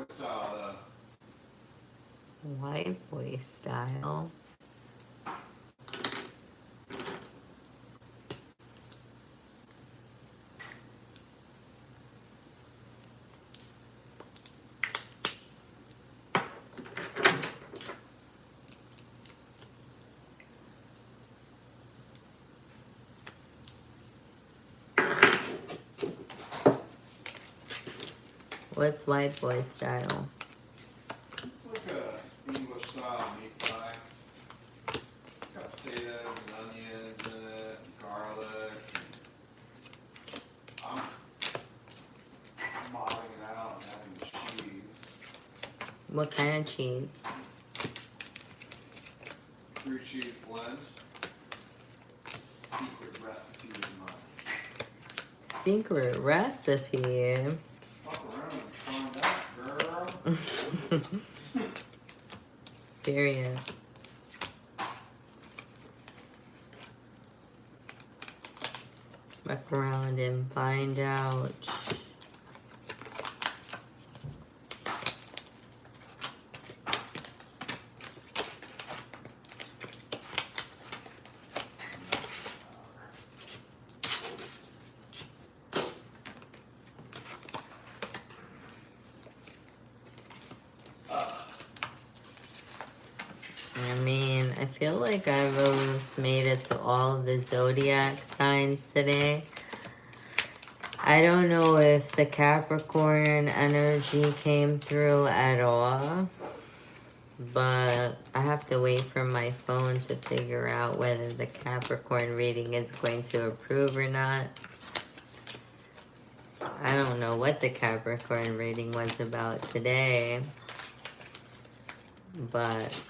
style, White boy style. What's white boy style? It's like a English style meat pie. It's got potatoes and onions in it, and garlic. I'm mopping it out and adding cheese. What kind of cheese? 3 cheese blend. Secret recipe of mine. Secret recipe. Fuck around and find out, girl. Period. Fuck around and find out. I mean, I feel like I've almost made it to all of the zodiac signs today. I don't know if the Capricorn energy came through at all, but I have to wait for my phone to figure out whether the Capricorn reading is going to approve or not. I don't know what the Capricorn reading was about today, but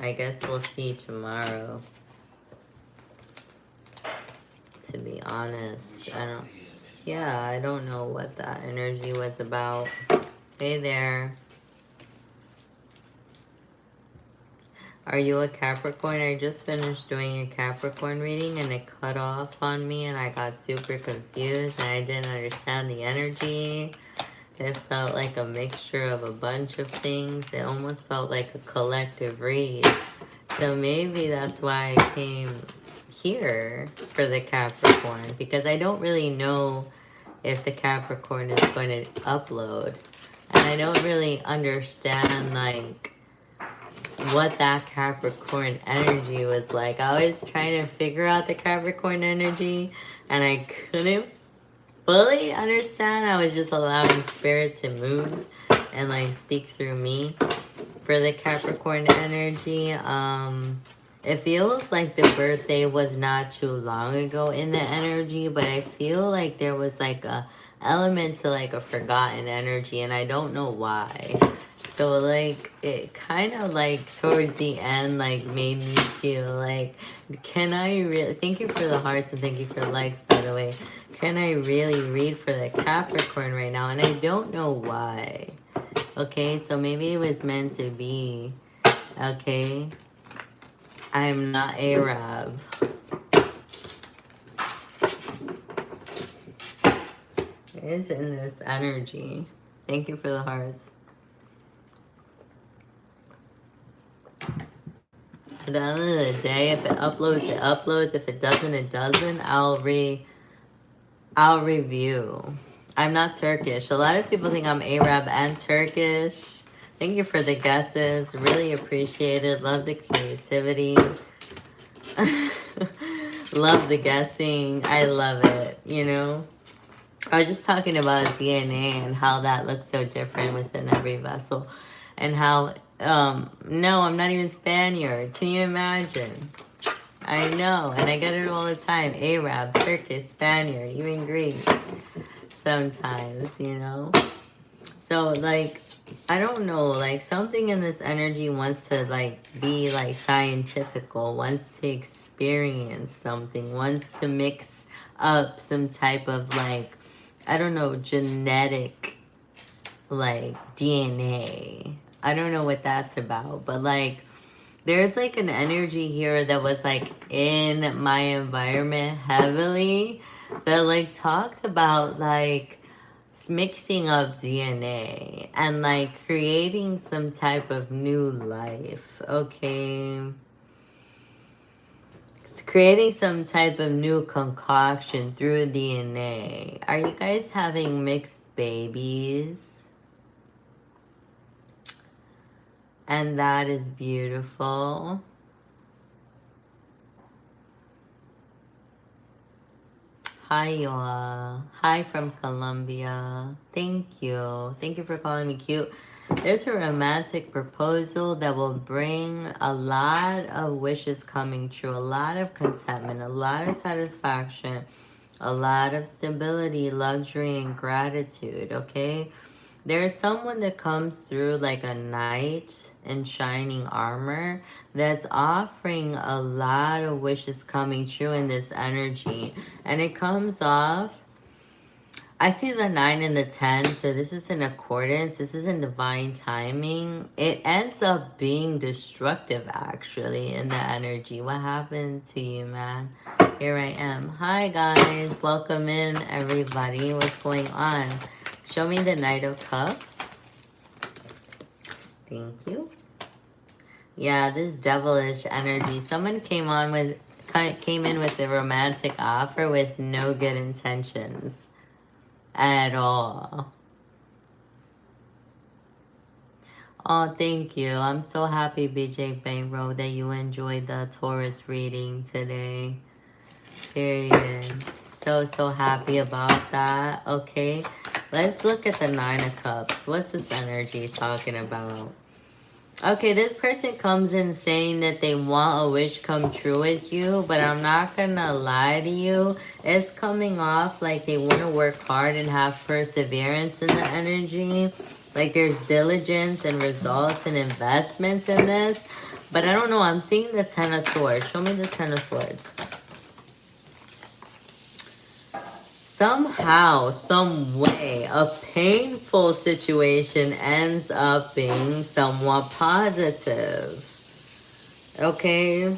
I guess we'll see tomorrow. To be honest, I don't know what that energy was about. Hey there. Are you a Capricorn? I just finished doing a Capricorn reading and it cut off on me and I got super confused and I didn't understand the energy. It felt like a mixture of a bunch of things. It almost felt like a collective read. So maybe that's why I came here for the Capricorn, because I don't really know if the Capricorn is going to upload. And I don't really understand, like, what that Capricorn energy was like. I was trying to figure out the Capricorn energy, and I couldn't fully understand. I was just allowing spirit to move and, like, speak through me for the Capricorn energy. It feels like the birthday was not too long ago in the energy, but I feel like there was like a element to like a forgotten energy, and I don't know why. So like it kind of like towards the end like made me feel like, can I really, thank you for the hearts and thank you for the likes, by the way. Can I really read for the Capricorn right now? And I don't know why. Okay, so maybe it was meant to be. Okay, I'm not Arab. It is in this energy. Thank you for the hearts. At the end of the day, if it uploads, it uploads. If it doesn't, it doesn't. I'll review. I'm not Turkish. A lot of people think I'm Arab and Turkish. Thank you for the guesses. Really appreciate it. Love the creativity. Love the guessing. I love it, you know? I was just talking about DNA and how that looks so different within every vessel. And how, no, I'm not even Spaniard. Can you imagine? I know, and I get it all the time. Arab, Turkish, Spaniard, even Greek. Sometimes, you know? So, like, I don't know, like, something in this energy wants to, like, be, like, scientifical, wants to experience something, wants to mix up some type of, like, I don't know, genetic, like, DNA. I don't know what that's about, but, like, there's, like, an energy here that was, like, in my environment heavily that, like, talked about, like, It's mixing of DNA and like creating some type of new life, okay? It's creating some type of new concoction through DNA. Are you guys having mixed babies? And that is beautiful. Hi, y'all. Hi from Colombia. Thank you. Thank you for calling me cute. There's a romantic proposal that will bring a lot of wishes coming true, a lot of contentment, a lot of satisfaction, a lot of stability, luxury, and gratitude, okay? There's someone that comes through like a knight in shining armor that's offering a lot of wishes coming true in this energy. And it comes off, I see the 9 and the 10, so this is in accordance. This is in divine timing. It ends up being destructive, actually, in the energy. What happened to you, man? Here I am. Hi, guys. Welcome in, everybody. What's going on? Show me the Knight of Cups. Thank you. Yeah, this devilish energy. Someone came in with a romantic offer with no good intentions at all. Oh, thank you. I'm so happy, BJ Bankroll, that you enjoyed the Taurus reading today. Period. So happy about that. Okay, let's look at the 9 of Cups. What's this energy talking about? Okay, this person comes in saying that they want a wish come true with you, but I'm not gonna lie to you. It's coming off like they want to work hard and have perseverance in the energy. Like there's diligence and results and investments in this. But I don't know, I'm seeing the 10 of Swords. Show me the 10 of Swords. Somehow, some way, a painful situation ends up being somewhat positive. Okay?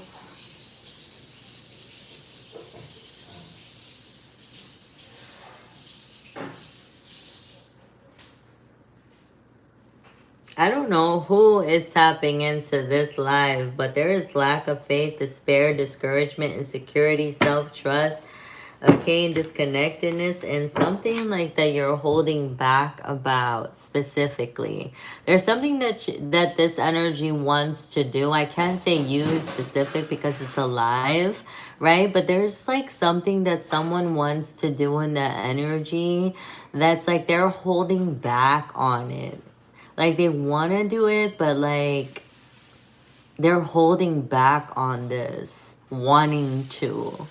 I don't know who is tapping into this live, but there is lack of faith, despair, discouragement, insecurity, self-trust, okay, disconnectedness, and something like that you're holding back about specifically. There's something that this energy wants to do. I can't say you specific because it's alive, right? But there's like something that someone wants to do in the energy that's like they're holding back on it. Like they want to do it, but like they're holding back on this, wanting to.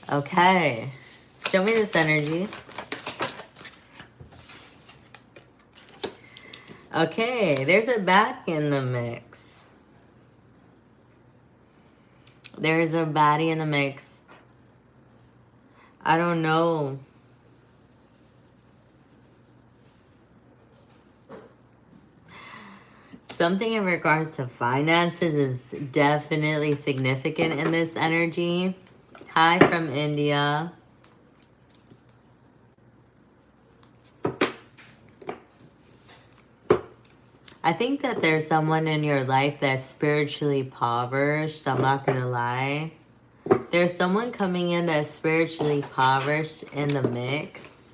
Okay. Show me this energy. Okay, there's a baddie in the mix. There's a baddie in the mix. I don't know. Something in regards to finances is definitely significant in this energy. Hi from India. I think that there's someone in your life that's spiritually impoverished. I'm not going to lie. There's someone coming in that's spiritually impoverished in the mix.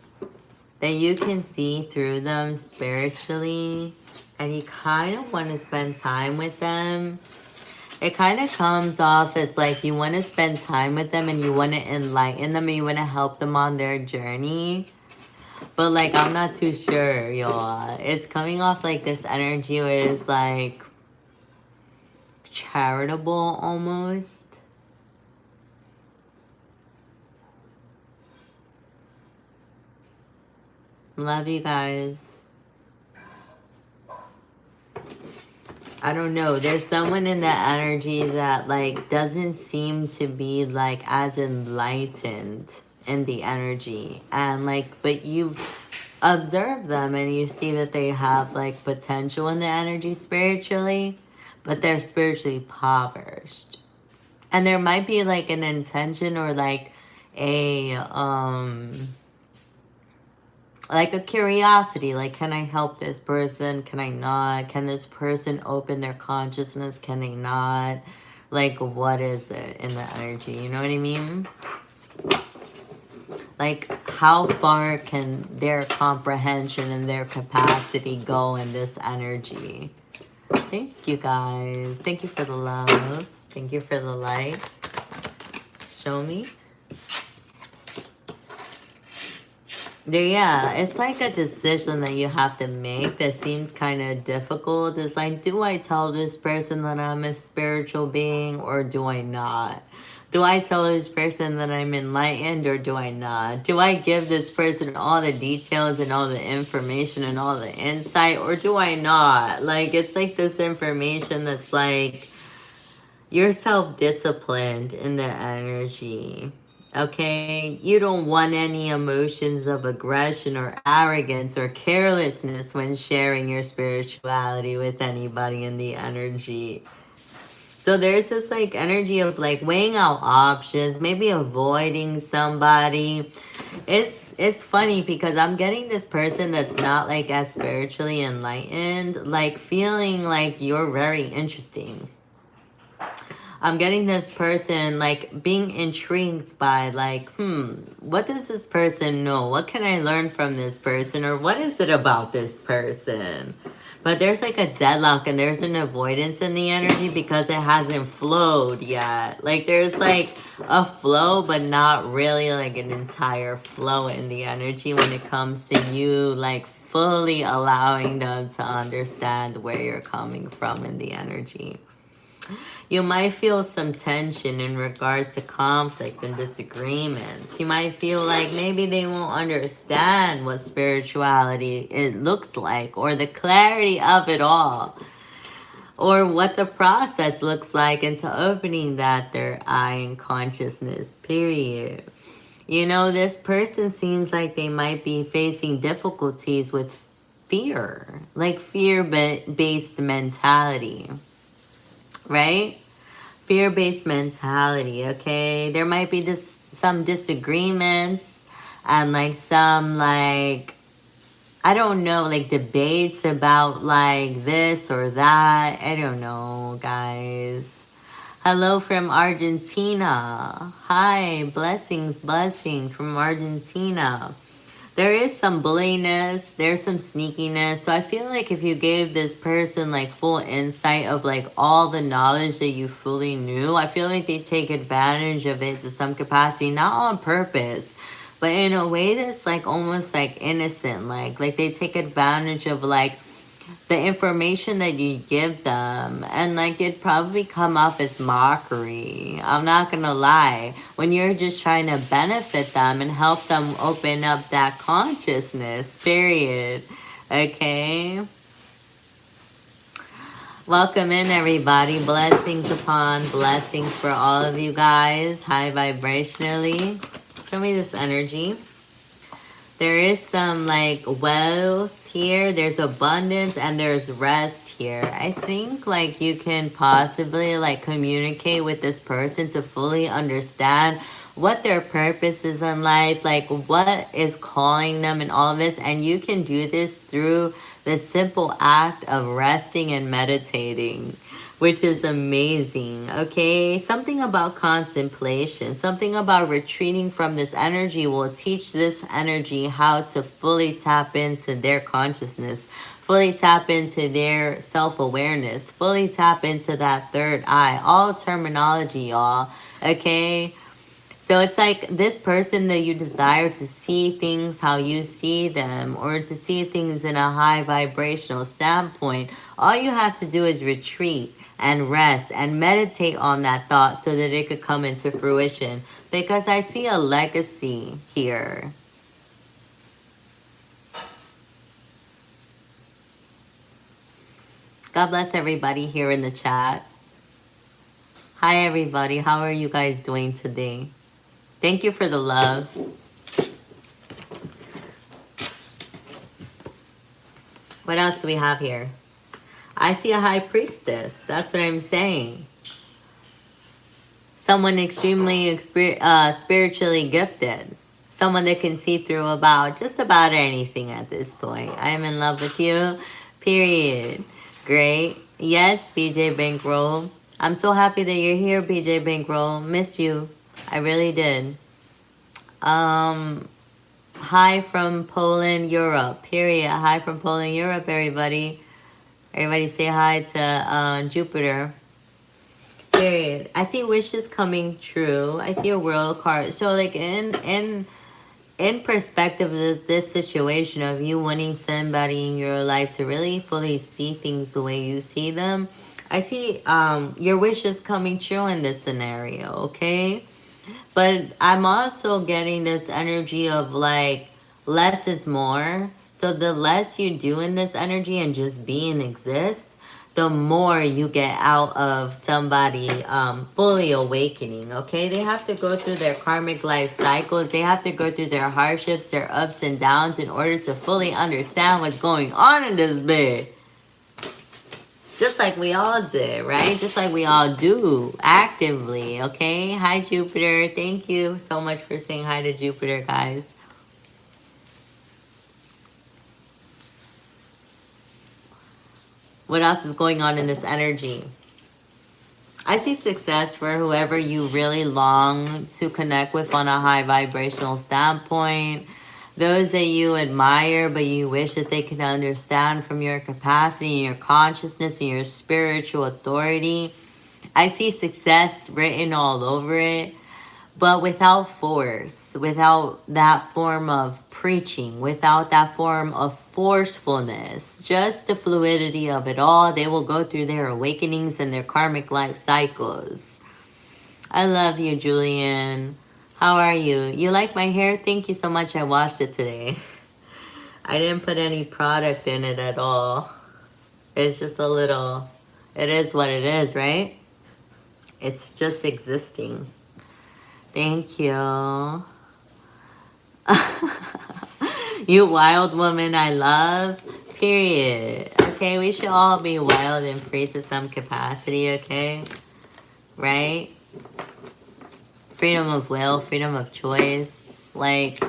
That you can see through them spiritually. And you kind of want to spend time with them. It kind of comes off as like you want to spend time with them and you want to enlighten them and you want to help them on their journey. But like, I'm not too sure, y'all. It's coming off like this energy where it's like charitable almost. Love you guys. I don't know. There's someone in that energy that like doesn't seem to be like as enlightened in the energy. And like, but you've observed them and you see that they have like potential in the energy spiritually, but they're spiritually impoverished. And there might be like an intention or like a curiosity, like, can I help this person? Can I not? Can this person open their consciousness? Can they not? Like, what is it in the energy? You know what I mean? Like, how far can their comprehension and their capacity go in this energy? Thank you, guys. Thank you for the love. Thank you for the likes. Show me. Yeah, it's like a decision that you have to make that seems kind of difficult. It's like, do I tell this person that I'm a spiritual being or do I not? Do I tell this person that I'm enlightened or do I not? Do I give this person all the details and all the information and all the insight or do I not? Like, it's like this information that's like, you're self-disciplined in the energy. Okay, you don't want any emotions of aggression or arrogance or carelessness when sharing your spirituality with anybody in the energy. So there's this like energy of like weighing out options, maybe avoiding somebody. It's funny because I'm getting this person that's not like as spiritually enlightened, like feeling like you're very interesting. I'm getting this person like being intrigued by like, what does this person know? What can I learn from this person? Or what is it about this person? But there's like a deadlock and there's an avoidance in the energy because it hasn't flowed yet. Like there's like a flow, but not really like an entire flow in the energy when it comes to you like fully allowing them to understand where you're coming from in the energy. You might feel some tension in regards to conflict and disagreements. You might feel like maybe they won't understand what spirituality it looks like or the clarity of it all or what the process looks like into opening that third eye in consciousness, period. You know, this person seems like they might be facing difficulties with fear, like fear-based mentality, right? Fear-based mentality, okay? There might be some disagreements and like some like, I don't know, like debates about like this or that. I don't know, guys. Hello from Argentina. Hi, blessings from Argentina. There is some bulliness, there's some sneakiness. So I feel like if you gave this person like full insight of like all the knowledge that you fully knew, I feel like they take advantage of it to some capacity, not on purpose, but in a way that's like almost like innocent. Like they take advantage of like the information that you give them, and like it'd probably come off as mockery. I'm not gonna lie, when you're just trying to benefit them and help them open up that consciousness, period. Okay, welcome in everybody. Blessings upon blessings for all of you guys. High vibrationally, show me this energy. There is some like wealth here, there's abundance, and there's rest here. I think like you can possibly like communicate with this person to fully understand what their purpose is in life, like what is calling them and all of this. And you can do this through the simple act of resting and meditating, which is amazing, okay? Something about contemplation, something about retreating from this energy will teach this energy how to fully tap into their consciousness, fully tap into their self-awareness, fully tap into that third eye. All terminology, y'all, okay? So it's like this person that you desire to see things how you see them or to see things in a high vibrational standpoint. All you have to do is retreat and rest and meditate on that thought so that it could come into fruition. Because I see a legacy here. God bless everybody here in the chat. Hi everybody, how are you guys doing today? Thank you for the love. What else do we have here? I see a high priestess. That's what I'm saying. someone extremely spiritually gifted. Someone that can see through about just about anything at this point. I am in love with you. Period. Great. Yes, BJ Bankroll. I'm so happy that you're here, BJ Bankroll. Missed you. I really did. Hi from Poland, Europe. Period. Hi from Poland, Europe, everybody. Everybody say hi to Jupiter. Period. I see wishes coming true. I see a world card. So like in perspective of this situation of you wanting somebody in your life to really fully see things the way you see them, I see your wishes coming true in this scenario, okay? But I'm also getting this energy of like less is more. So the less you do in this energy and just be and exist, the more you get out of somebody fully awakening, okay? They have to go through their karmic life cycles. They have to go through their hardships, their ups and downs in order to fully understand what's going on in this bit. Just like we all did, right? Just like we all do actively, okay? Hi, Jupiter. Thank you so much for saying hi to Jupiter, guys. What else is going on in this energy? I see success for whoever you really long to connect with on a high vibrational standpoint. Those that you admire, but you wish that they could understand from your capacity and your consciousness and your spiritual authority. I see success written all over it, but without force, without that form of preaching, without that form of forcefulness, just the fluidity of it all. They will go through their awakenings and their karmic life cycles. I love you, Julian. How are you? You like my hair? Thank you so much. I washed it today. I didn't put any product in it at all. It's just a little, it is what it is, right? It's just existing. Thank you. You wild woman I love. Period. Okay, we should all be wild and free to some capacity, okay? Right? Freedom of will, freedom of choice. Like,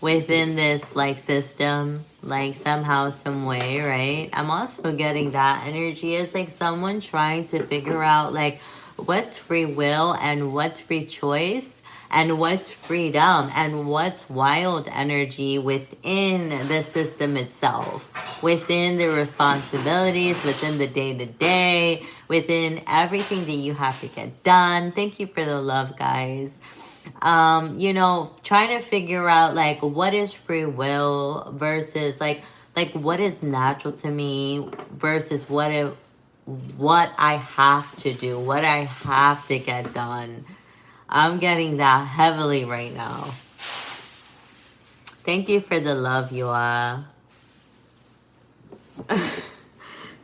within this, like, system, like, somehow, some way, right? I'm also getting that energy as, like, someone trying to figure out, like, what's free will and what's free choice and what's freedom and what's wild energy within the system itself, within the responsibilities, within the day-to-day, within everything that you have to get done. Thank you for the love, guys. You know, trying to figure out like what is free will versus like what is natural to me versus what I have to do, what I have to get done. I'm getting that heavily right now. Thank you for the love, Yua.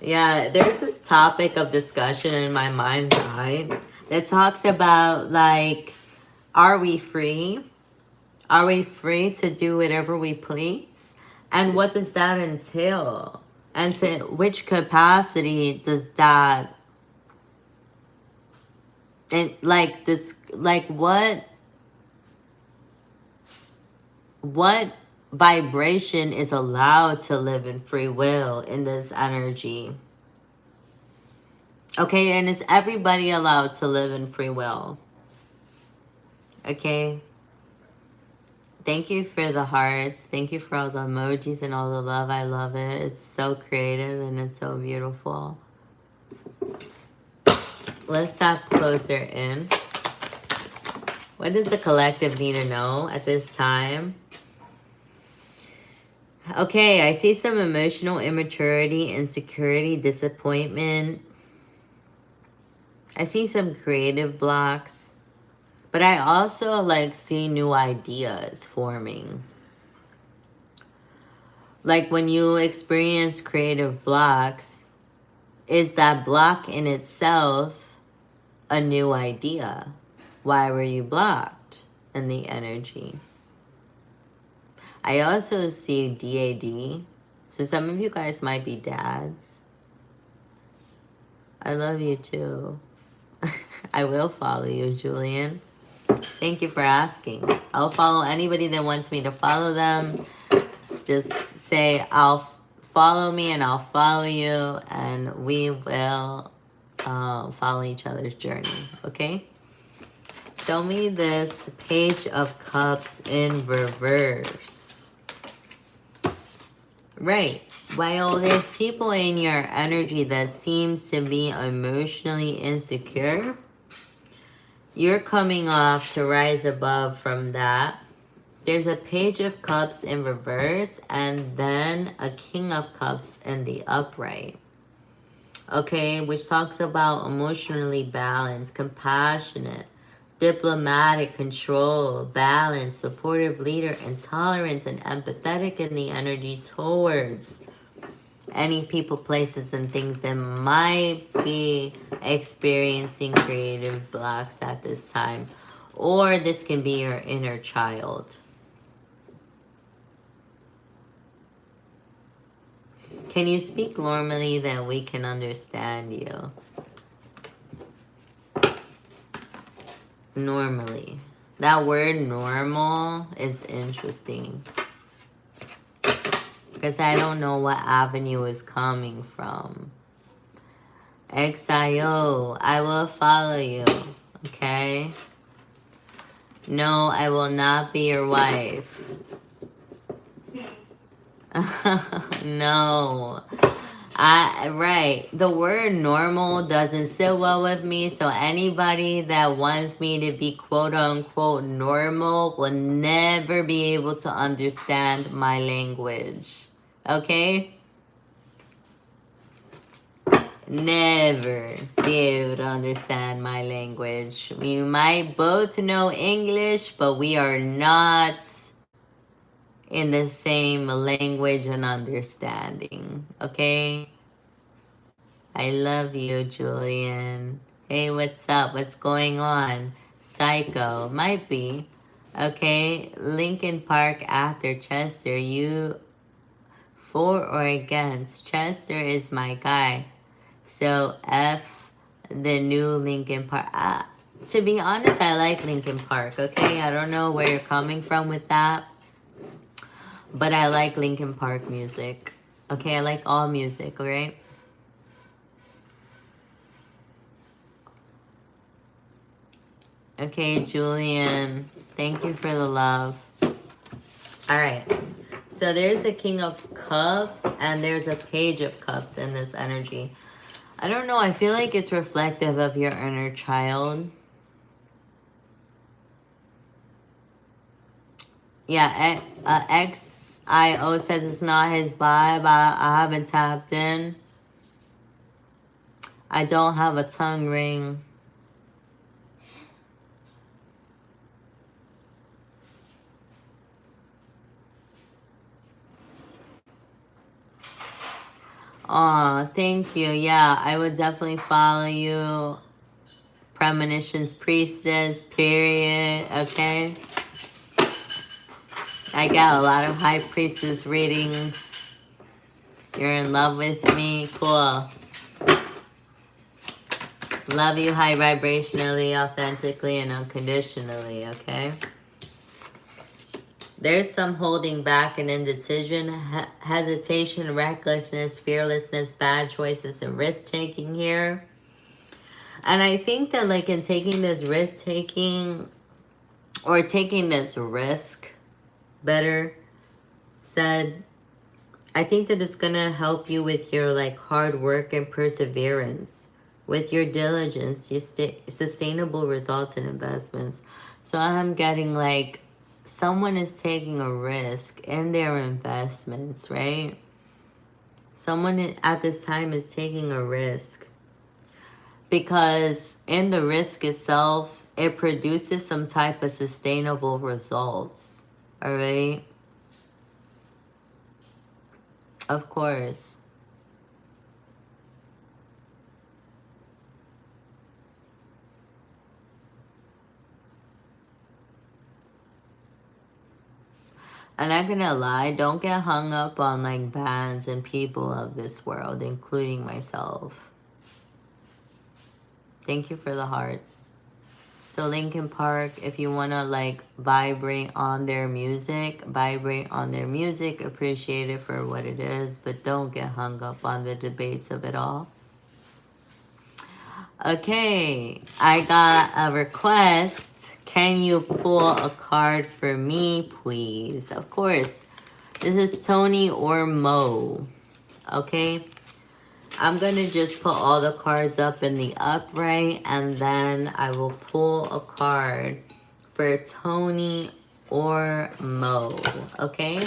Yeah, there's this topic of discussion in my mind, right? That talks about like, are we free? Are we free to do whatever we please? And what does that entail? And to which capacity does that, and like this, like what vibration is allowed to live in free will in this energy? Okay, and is everybody allowed to live in free will? Okay. Thank you for the hearts. Thank you for all the emojis and all the love. I love it. It's so creative and it's so beautiful. Let's tap closer in. What does the collective need to know at this time? Okay, I see some emotional immaturity, insecurity, disappointment. I see some creative blocks. But I also like see new ideas forming. Like when you experience creative blocks, is that block in itself a new idea? Why were you blocked in the energy? I also see DAD. So some of you guys might be dads. I love you too. I will follow you, Julian. Thank you for asking. I'll follow anybody that wants me to follow them. Just say, follow me and I'll follow you, and we will follow each other's journey, okay? Show me this Page of Cups in reverse. Right. While there's people in your energy that seems to be emotionally insecure, you're coming off to rise above from that. There's a Page of Cups in reverse and then a King of Cups in the upright. Okay, which talks about emotionally balanced, compassionate, diplomatic, control, balanced, supportive leader, intolerance, and empathetic in the energy towards any people, places, and things that might be experiencing creative blocks at this time. Or this can be your inner child. Can you speak normally that we can understand you? Normally. That word normal is interesting. Because I don't know what avenue is coming from. XIO, I will follow you. Okay? No, I will not be your wife. No. Right. The word normal doesn't sit well with me, so anybody that wants me to be quote unquote normal will never be able to understand my language. Okay? Never be able to understand my language. We might both know English, but we are not in the same language and understanding. Okay? I love you, Julian. Hey, what's up? What's going on? Psycho. Might be. Okay. Lincoln Park after Chester. You for or against? Chester is my guy. So F the new Lincoln Park. To be honest, I like Lincoln Park. Okay. I don't know where you're coming from with that. But I like Lincoln Park music. Okay. I like all music. Alright. Okay, Julian. Thank you for the love. Alright. So there's a King of Cups and there's a Page of Cups in this energy. I don't know. I feel like it's reflective of your inner child. Yeah, XIO says it's not his vibe. I haven't tapped in. I don't have a tongue ring. Aw, thank you. Yeah, I would definitely follow you. Premonitions Priestess, period. Okay. I got a lot of High Priestess readings. You're in love with me. Cool. Love you high vibrationally, authentically, and unconditionally, okay? There's some holding back and indecision, hesitation, recklessness, fearlessness, bad choices, and risk-taking here. And I think that like in taking this risk-taking, or taking this risk, better said, I think that it's going to help you with your like hard work and perseverance, with your diligence, your sustainable results and investments. So I'm getting like someone is taking a risk in their investments, right? Someone at this time is taking a risk because in the risk itself, it produces some type of sustainable results, all right? Of course. I'm not gonna lie, don't get hung up on like bands and people of this world, including myself. Thank you for the hearts. So Linkin Park, if you want to like vibrate on their music, appreciate it for what it is, but don't get hung up on the debates of it all. Okay, I got a request. Can you pull a card for me, please? Of course. This is Tony or Mo. Okay? I'm going to just put all the cards up in the upright, and then I will pull a card for Tony or Mo. Okay?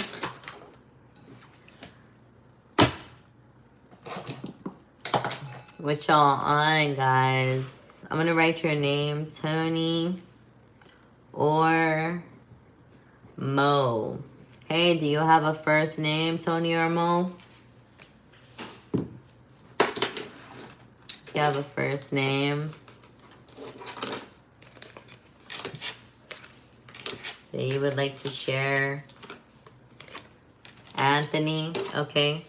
What y'all on, guys? I'm going to write your name, Tony or Mo. Hey, do you have a first name, Tony or Mo? Do you have a first name that you would like to share? Anthony, okay.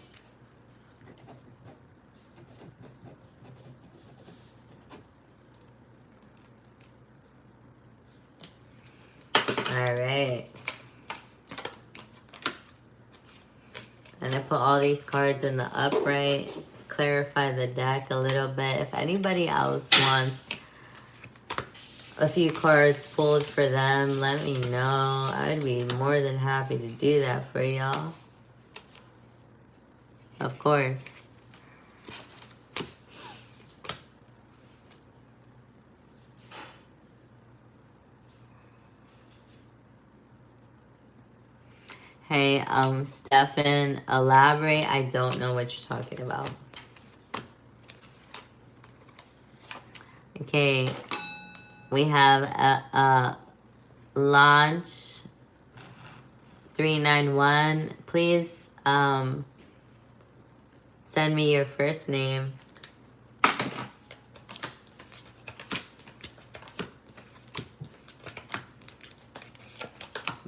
All right. And I put all these cards in the upright, clarify the deck a little bit. If anybody else wants a few cards pulled for them, let me know. I'd be more than happy to do that for y'all. Of course. Hey, Stefan, elaborate. I don't know what you're talking about. Okay, we have a launch 391. Please send me your first name.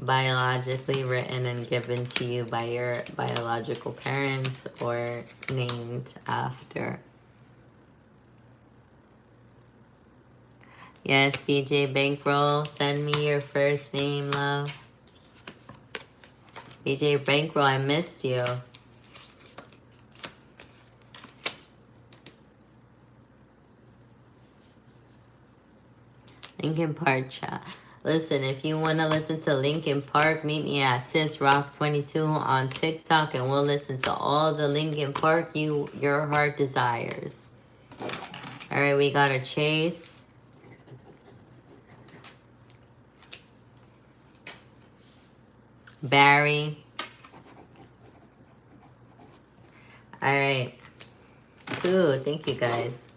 Biologically written and given to you by your biological parents or named after. Yes, BJ Bankroll, send me your first name, love. BJ Bankroll, I missed you. Linkin Park chat. Listen, if you want to listen to Linkin Park, meet me at Sis Rock 22 on TikTok, and we'll listen to all the Linkin Park your heart desires. All right, we got a Chase. Barry. All right. Cool. Thank you, guys.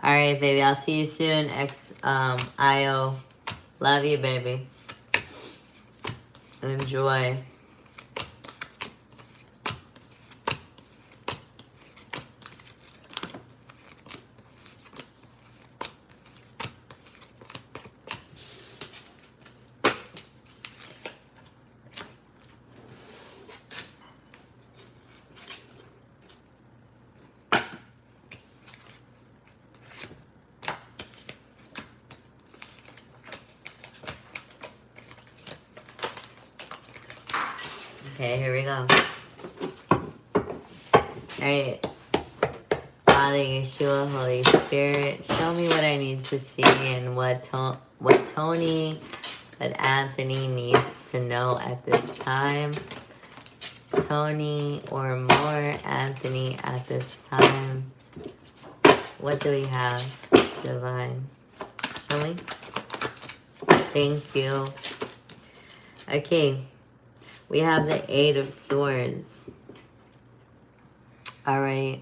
All right, baby. I'll see you soon. IO. Love you, baby. Enjoy. Okay, here we go. Alright. Father, Yeshua, Holy Spirit, show me what I need to see and what Tony, what Anthony needs to know at this time. Tony or more Anthony at this time. What do we have? Divine. Show me. Thank you. Okay. We have the Eight of Swords. Alright.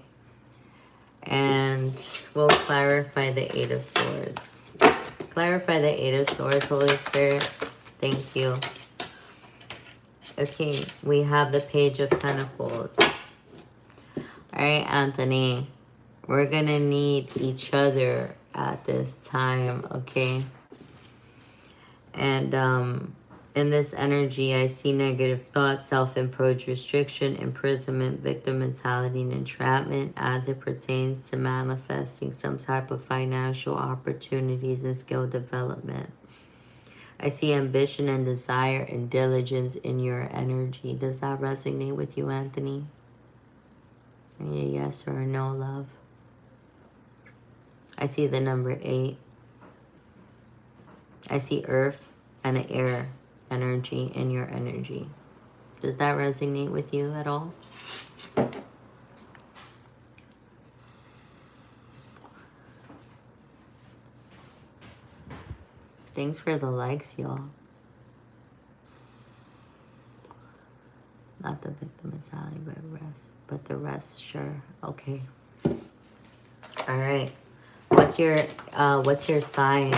And we'll clarify the Eight of Swords. Clarify the Eight of Swords, Holy Spirit. Thank you. Okay, we have the Page of Pentacles. Alright, Anthony. We're gonna need each other at this time, okay? And, In this energy, I see negative thoughts, self-imposed restriction, imprisonment, victim mentality, and entrapment as it pertains to manifesting some type of financial opportunities and skill development. I see ambition and desire and diligence in your energy. Does that resonate with you, Anthony? I need a yes or a no, love. I see the number 8. I see earth and an air energy in your energy. Does that resonate with you at all? Thanks for the likes, y'all. Not the victim mentality, but the rest, sure. Okay. All right. What's your sign?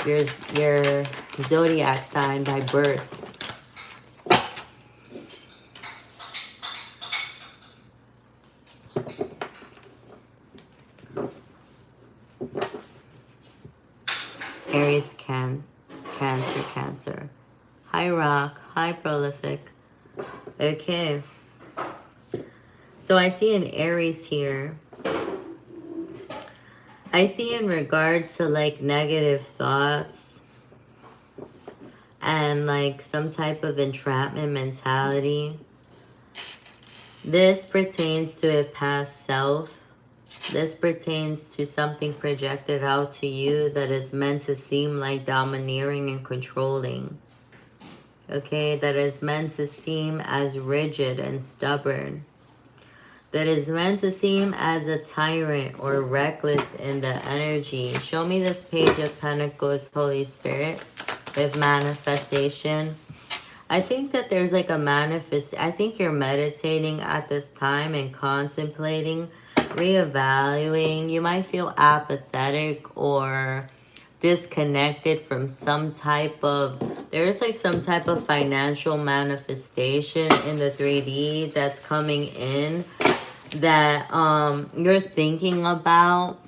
Your zodiac sign by birth. Aries, Cancer. Hi, Rock. Hi, Prolific. Okay. So I see an Aries here. I see in regards to like negative thoughts and like some type of entrapment mentality. This pertains to a past self. This pertains to something projected out to you that is meant to seem like domineering and controlling. Okay, that is meant to seem as rigid and stubborn. That is meant to seem as a tyrant or reckless in the energy. Show me this Page of Pentacles, Holy Spirit, with manifestation. I think that there's like a I think you're meditating at this time and contemplating, reevaluating. You might feel apathetic or disconnected from some type of, there's like some type of financial manifestation in the 3D that's coming in that you're thinking about,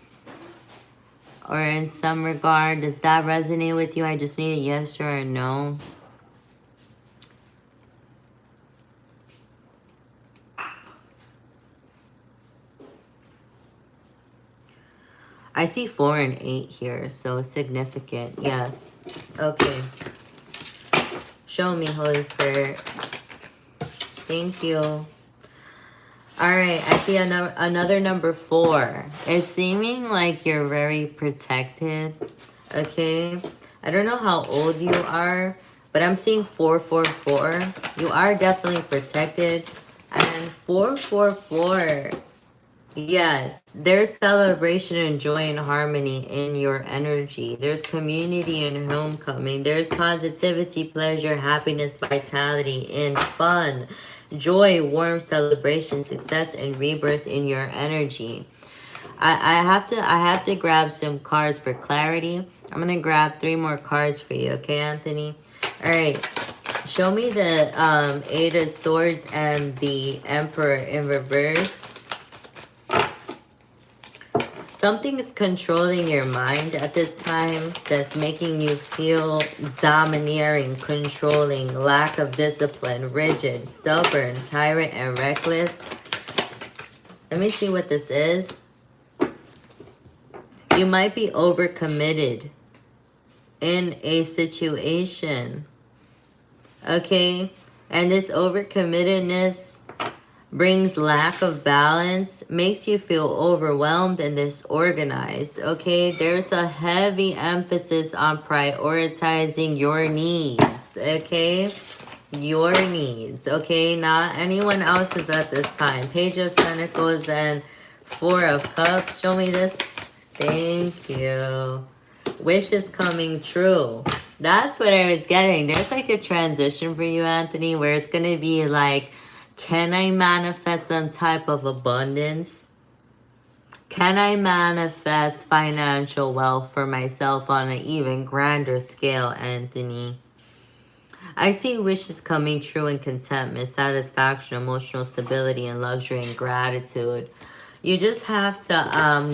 or in some regard. Does that resonate with you? I just need a yes or a no. I see 4 and 8 here, so significant. Yes. Okay. Show me, Holy Spirit. Thank you. Alright, I see another number 4. It's seeming like you're very protected. Okay? I don't know how old you are, but I'm seeing 444. You are definitely protected. And 444. Yes, there's celebration and joy and harmony in your energy. There's community and homecoming. There's positivity, pleasure, happiness, vitality, and fun. Joy, warmth, celebration, success, and rebirth in your energy. I have to grab some cards for clarity. I'm gonna grab 3 more cards for you, okay, Anthony? Alright. Show me the 8 of Swords and the Emperor in reverse. Something is controlling your mind at this time that's making you feel domineering, controlling, lack of discipline, rigid, stubborn, tyrant, and reckless. Let me see what this is. You might be overcommitted in a situation. Okay? And this overcommittedness brings lack of balance, makes you feel overwhelmed and disorganized, okay? There's a heavy emphasis on prioritizing your needs, okay? Your needs, okay? Not anyone else's at this time. Page of Pentacles and 4 of Cups. Show me this. Thank you. Wish is coming true. That's what I was getting. There's like a transition for you, Anthony, where it's going to be like, can I manifest some type of abundance? Can I manifest financial wealth for myself on an even grander scale, Anthony? I see wishes coming true in contentment, satisfaction, emotional stability, and luxury and gratitude. You just have to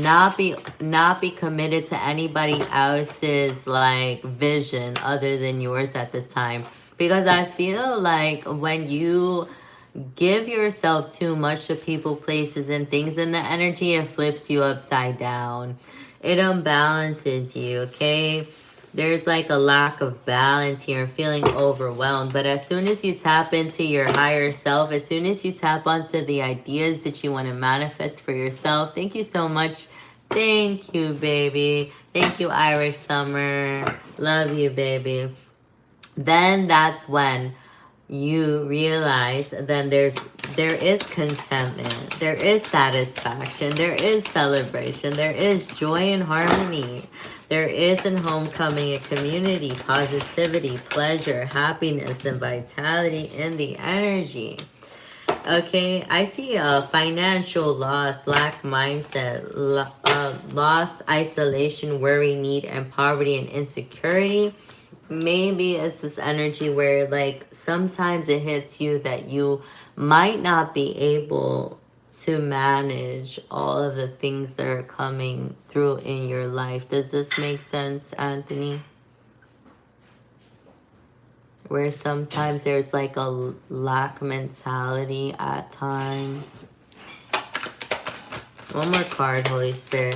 not be committed to anybody else's like vision other than yours at this time. Because I feel like when you give yourself too much to people, places, and things in the energy, it flips you upside down. It unbalances you, okay? There's like a lack of balance here, feeling overwhelmed. But as soon as you tap into your higher self, as soon as you tap onto the ideas that you want to manifest for yourself, thank you so much. Thank you, baby. Thank you, Irish Summer. Love you, baby. Then that's when you realize then there is contentment, there is satisfaction, there is celebration, there is joy and harmony, there is in homecoming a community, positivity, pleasure, happiness, and vitality in the energy. Okay, I see a financial loss, lack mindset, loss, isolation, worry, need, and poverty and insecurity. Maybe it's this energy where like sometimes it hits you that you might not be able to manage all of the things that are coming through in your life. Does this make sense, Anthony? Where sometimes there's like a lack mentality at times. One more card, Holy Spirit.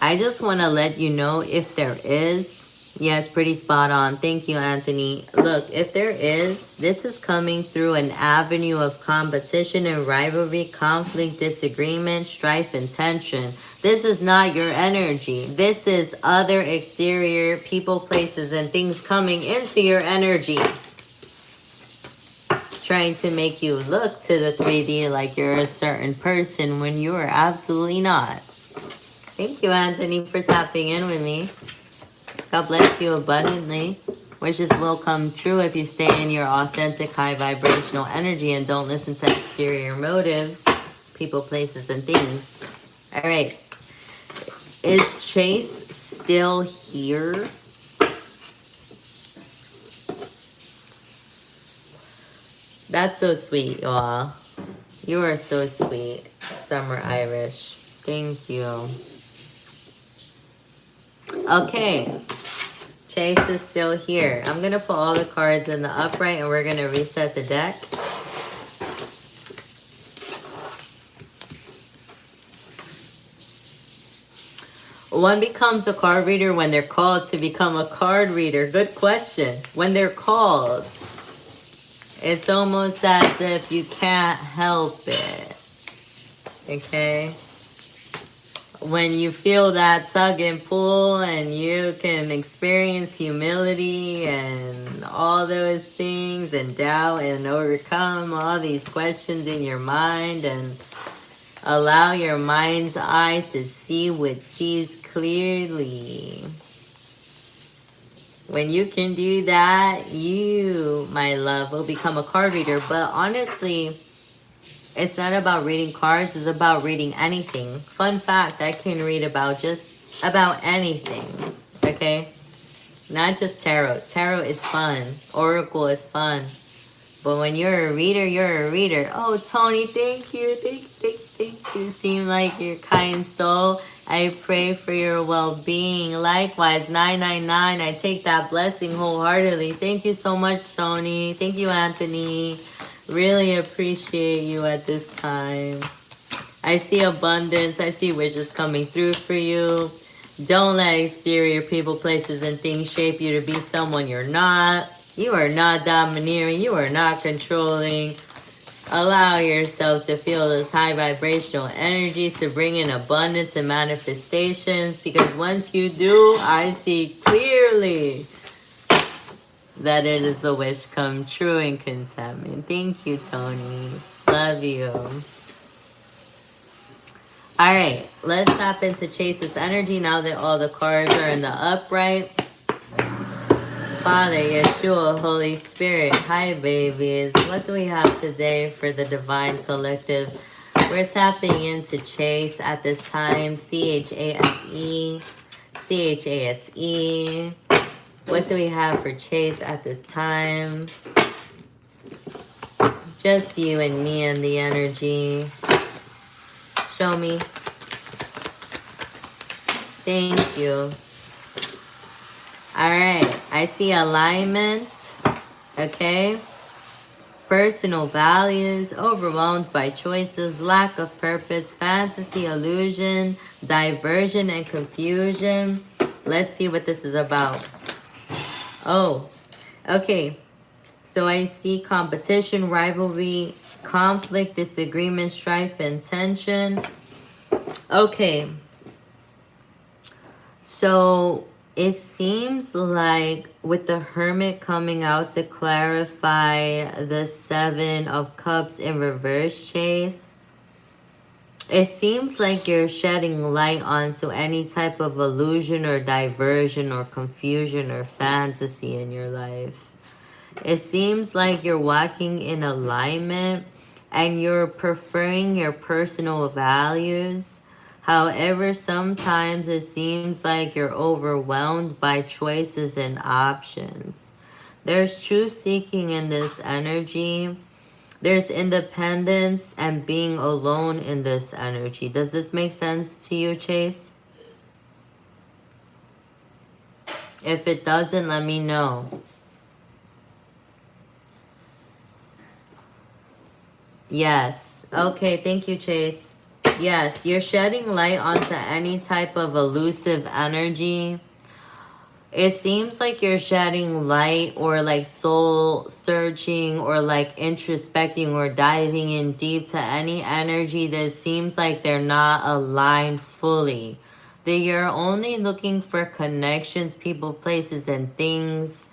I just want to let you know if there is. Yes, pretty spot on. Thank you, Anthony. Look, if there is, this is coming through an avenue of competition and rivalry, conflict, disagreement, strife, and tension. This is not your energy. This is other exterior people, places, and things coming into your energy, trying to make you look to the 3D like you're a certain person when you are absolutely not. Thank you, Anthony, for tapping in with me. God bless you abundantly. Wishes will come true if you stay in your authentic, high vibrational energy and don't listen to exterior motives, people, places, and things. All right. Is Chase still here? That's so sweet, y'all. You are so sweet, Summer Irish. Thank you. Okay, Chase is still here. I'm going to put all the cards in the upright and we're going to reset the deck. One becomes a card reader when they're called to become a card reader. Good question. When they're called, it's almost as if you can't help it. Okay? When you feel that tug and pull and you can experience humility and all those things and doubt and overcome all these questions in your mind and allow your mind's eye to see what sees clearly. When you can do that, you, my love, will become a card reader. But honestly, it's not about reading cards, it's about reading anything. Fun fact, I can read about just about anything, okay? Not just tarot. Tarot is fun. Oracle is fun. But when you're a reader, you're a reader. Oh, Tony, thank you. Thank you. Seem like your kind soul. I pray for your well-being. Likewise, 999. I take that blessing wholeheartedly. Thank you so much, Tony. Thank you, Anthony. Really appreciate you at this time. I see abundance. I see wishes coming through for you. Don't let exterior people, places, and things shape you to be someone you're not. You are not domineering. You are not controlling. Allow yourself to feel this high vibrational energies to bring in abundance and manifestations. Because once you do, I see clearly that it is a wish come true in contentment. Thank you, Tony. Love you. All right, let's tap into Chase's energy now that all the cards are in the upright. Father, Yeshua, Holy Spirit. Hi, babies. What do we have today for the Divine Collective? We're tapping into Chase at this time. C-H-A-S-E. C-H-A-S-E. What do we have for Chase at this time? Just you and me and the energy. Show me. Thank you. Alright, I see alignment. Okay. Personal values, overwhelmed by choices, lack of purpose, fantasy, illusion, diversion, and confusion. Let's see what this is about. Oh, okay. So I see competition, rivalry, conflict, disagreement, strife, and tension. Okay. So it seems like with the Hermit coming out to clarify the Seven of Cups in reverse, Chase, it seems like you're shedding light onto any type of illusion or diversion or confusion or fantasy in your life. It seems like you're walking in alignment and you're preferring your personal values. However, sometimes it seems like you're overwhelmed by choices and options. There's truth seeking in this energy. There's independence and being alone in this energy. Does this make sense to you, Chase? If it doesn't, let me know. Yes. Okay, thank you, Chase. Yes, you're shedding light onto any type of elusive energy. It seems like you're shedding light or like soul searching or like introspecting or diving in deep to any energy that seems like they're not aligned fully. That you're only looking for connections, people, places, and things,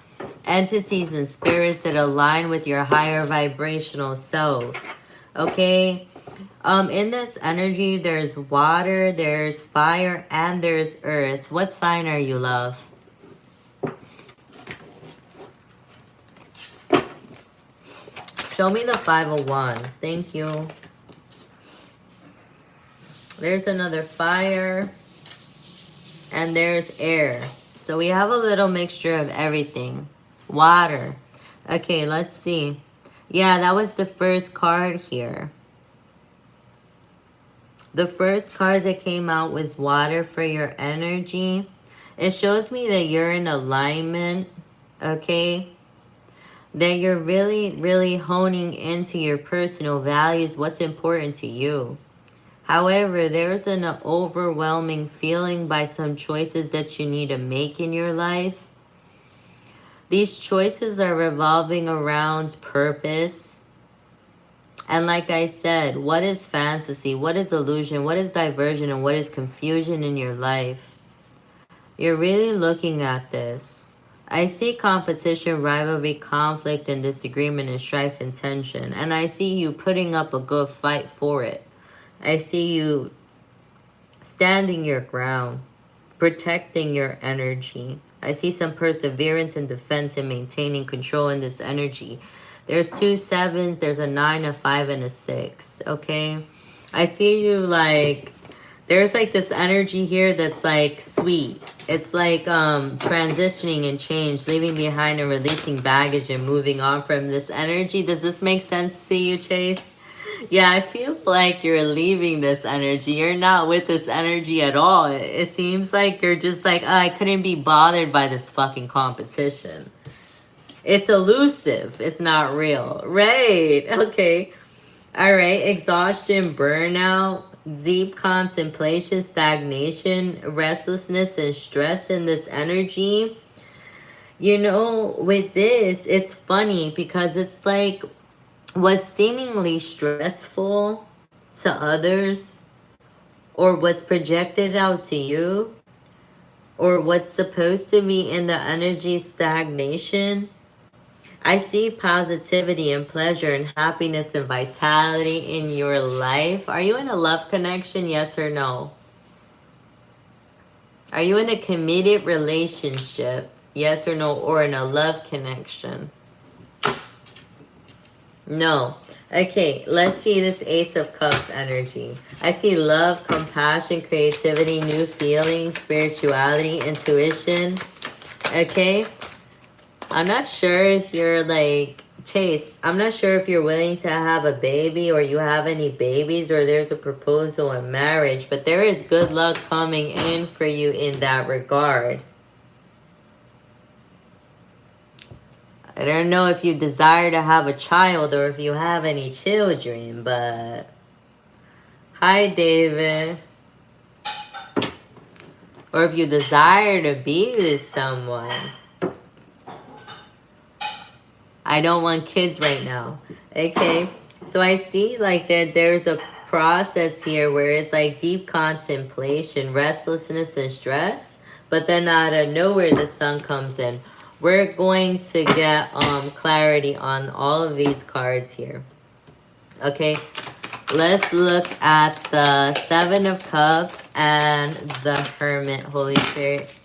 entities and spirits that align with your higher vibrational self. Okay? In this energy, there's water, there's fire, and there's earth. What sign are you, love? Show me the Five of Wands. Thank you. There's another fire. And there's air. So we have a little mixture of everything. Water. Okay, let's see. Yeah, that was the first card here. The first card that came out was water for your energy. It shows me that you're in alignment. Okay? That you're really, really honing into your personal values, what's important to you. However, there's an overwhelming feeling by some choices that you need to make in your life. These choices are revolving around purpose. And like I said, what is fantasy? What is illusion? What is diversion? And what is confusion in your life? You're really looking at this. I see competition, rivalry, conflict, and disagreement, and strife and tension. And I see you putting up a good fight for it. I see you standing your ground, protecting your energy. I see some perseverance and defense and maintaining control in this energy. There's 2 sevens, there's a 9, a 5, and a 6, okay? I see you like, there's like this energy here that's like sweet. It's like transitioning and change, leaving behind and releasing baggage and moving on from this energy. Does this make sense to you, Chase? Yeah, I feel like you're leaving this energy. You're not with this energy at all. It seems like you're just like, oh, I couldn't be bothered by this fucking competition. It's elusive. It's not real. Right. Okay. All right. Exhaustion, burnout, deep contemplation, stagnation, restlessness, and stress in this energy. You know, with this, it's funny because it's like what's seemingly stressful to others or what's projected out to you or what's supposed to be in the energy stagnation. I see positivity and pleasure and happiness and vitality in your life. Are you in a love connection? Yes or no? Are you in a committed relationship? Yes or no? Or in a love connection? No. Okay, let's see this Ace of Cups energy. I see love, compassion, creativity, new feelings, spirituality, intuition. Okay? I'm not sure if you're like Chase, I'm not sure if you're willing to have a baby or you have any babies or there's a proposal in marriage, but there is good luck coming in for you in that regard. I don't know if you desire to have a child or if you have any children, but... Hi, David. Or if you desire to be with someone. I don't want kids right now. Okay, so I see like there's a process here where it's like deep contemplation, restlessness, and stress. But then out of nowhere, the sun comes in. We're going to get clarity on all of these cards here. Okay, let's look at the Seven of Cups and the Hermit, Holy Spirit.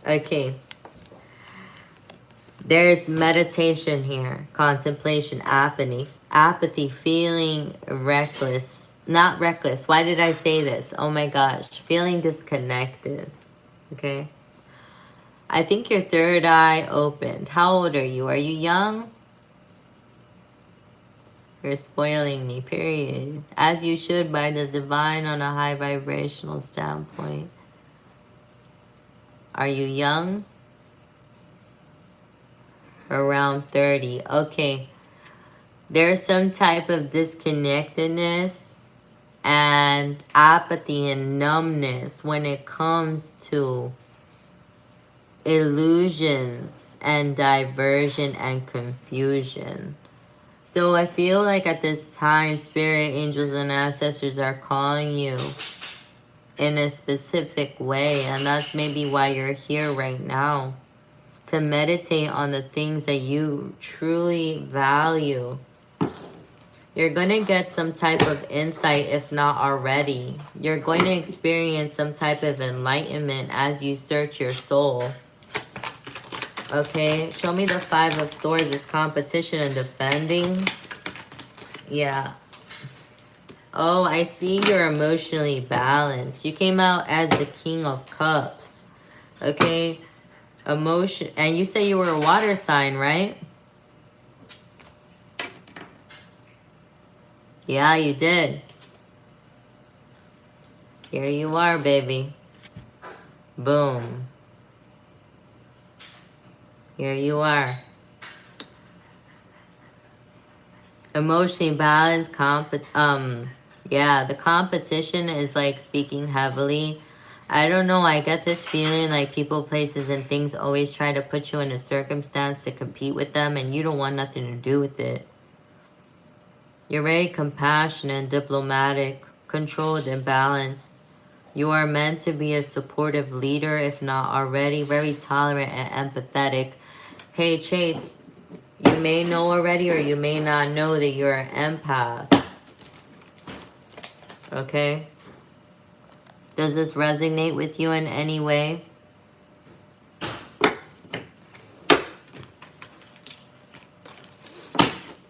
Okay. There's meditation here, contemplation, apathy, feeling reckless. Not reckless. Why did I say this? Oh my gosh. Feeling disconnected. Okay. I think your third eye opened. How old are you? Are you young? You're spoiling me, period. As you should by the divine on a high vibrational standpoint. Are you young? Around 30. Okay. There's some type of disconnectedness and apathy and numbness when it comes to illusions and diversion and confusion. So I feel like at this time, spirit, angels, and ancestors are calling you in a specific way. And that's maybe why you're here right now. To meditate on the things that you truly value. You're going to get some type of insight, if not already. You're going to experience some type of enlightenment as you search your soul. Okay, show me the Five of Swords is competition and defending. Yeah. Oh, I see you're emotionally balanced. You came out as the King of Cups. Okay, emotion. And you say you were a water sign, right? Yeah, you did. Here you are, baby. Boom. Here you are. Emotionally balanced, yeah, the competition is like speaking heavily. I don't know, I get this feeling like people, places, and things always try to put you in a circumstance to compete with them and you don't want nothing to do with it. You're very compassionate, diplomatic, controlled, and balanced. You are meant to be a supportive leader, if not already, very tolerant and empathetic. Hey, Chase, you may know already or you may not know that you're an empath. Okay? Does this resonate with you in any way?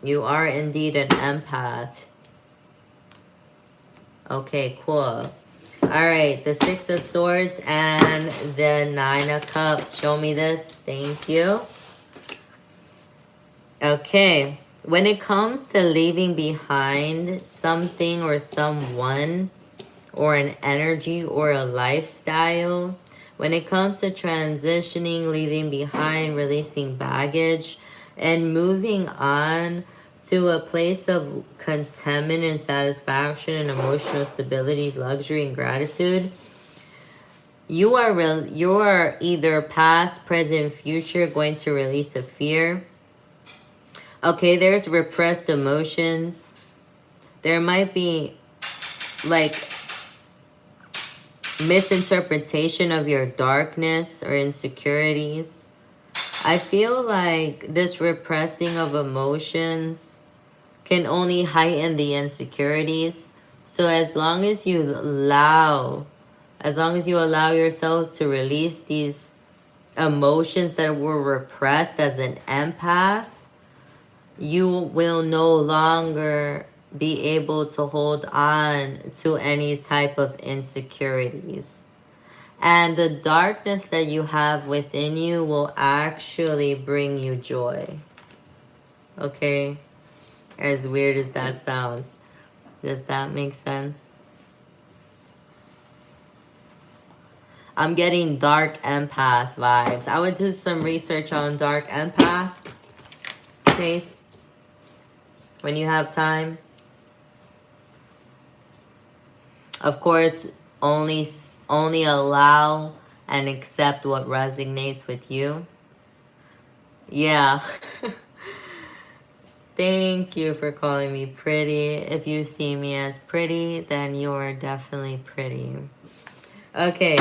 You are indeed an empath. Okay, cool. Alright, the Six of Swords and the Nine of Cups. Show me this. Thank you. Okay. When it comes to leaving behind something or someone, or an energy or a lifestyle, when it comes to transitioning, leaving behind, releasing baggage, and moving on to a place of contentment and satisfaction and emotional stability, luxury, and gratitude, you are either past, present, future going to release a fear. Okay, there's repressed emotions. There might be like misinterpretation of your darkness or insecurities. I feel like this repressing of emotions can only heighten the insecurities. So as long as you allow yourself to release these emotions that were repressed as an empath, you will no longer be able to hold on to any type of insecurities. And the darkness that you have within you will actually bring you joy. Okay? As weird as that sounds. Does that make sense? I'm getting dark empath vibes. I would do some research on dark empath. Case. When you have time. Of course, only allow and accept what resonates with you. Yeah. Thank you for calling me pretty. If you see me as pretty, then you are definitely pretty. Okay,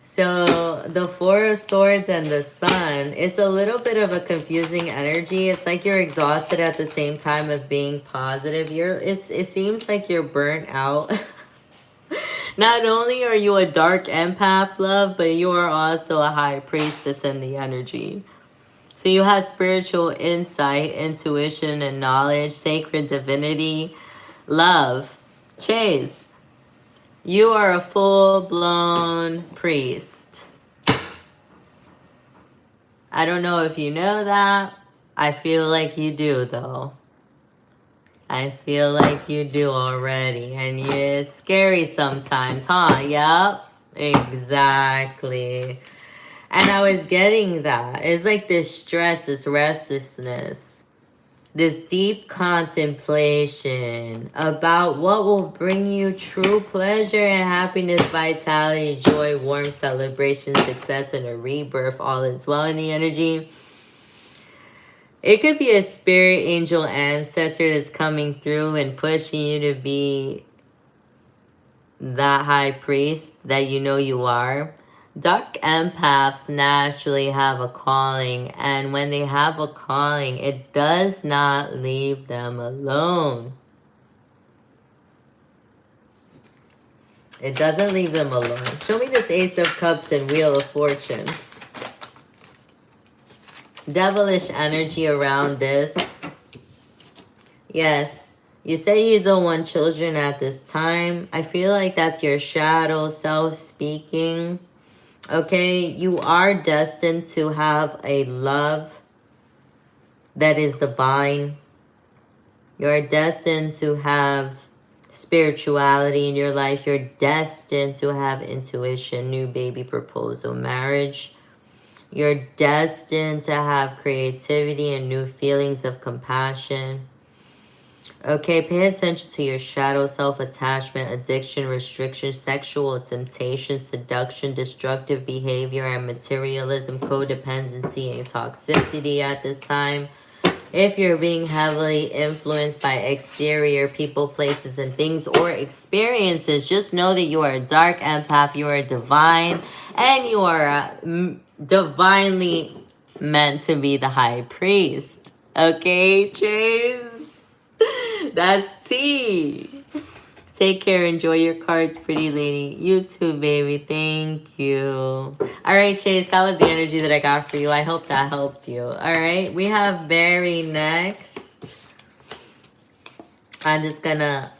so the Four of Swords and the Sun, it's a little bit of a confusing energy. It's like you're exhausted at the same time of being positive. It seems like you're burnt out. Not only are you a dark empath, love, but you are also a high priestess in the energy. So you have spiritual insight, intuition, and knowledge, sacred divinity, love. Chase, you are a full-blown priest. I don't know if you know that. I feel like you do, though. I feel like you do already. And it's scary sometimes, huh? Yup. Exactly. And I was getting that. It's like this stress, this restlessness, this deep contemplation about what will bring you true pleasure and happiness, vitality, joy, warmth, celebration, success, and a rebirth, all is well in the energy. It could be a spirit, angel, ancestor that's coming through and pushing you to be that high priest that you know you are. Dark empaths naturally have a calling, and when they have a calling, it does not leave them alone. It doesn't leave them alone. Show me this Ace of Cups and Wheel of Fortune. Devilish energy around this. Yes. You say you don't want children at this time. I feel like that's your shadow self speaking. Okay, you are destined to have a love that is divine. You're destined to have spirituality in your life. You're destined to have intuition, new baby proposal, marriage. You're destined to have creativity and new feelings of compassion. Okay, pay attention to your shadow self, attachment, addiction, restriction, sexual temptation, seduction, destructive behavior, and materialism, codependency, and toxicity at this time. If you're being heavily influenced by exterior people, places, and things or experiences, just know that you are a dark empath, you are divine, and you are divinely meant to be the high priest. Okay, Chase? That's tea. Take care. Enjoy your cards, pretty lady. You too, baby. Thank you. All right, Chase. That was the energy that I got for you. I hope that helped you. All right. We have Barry next. I'm just going to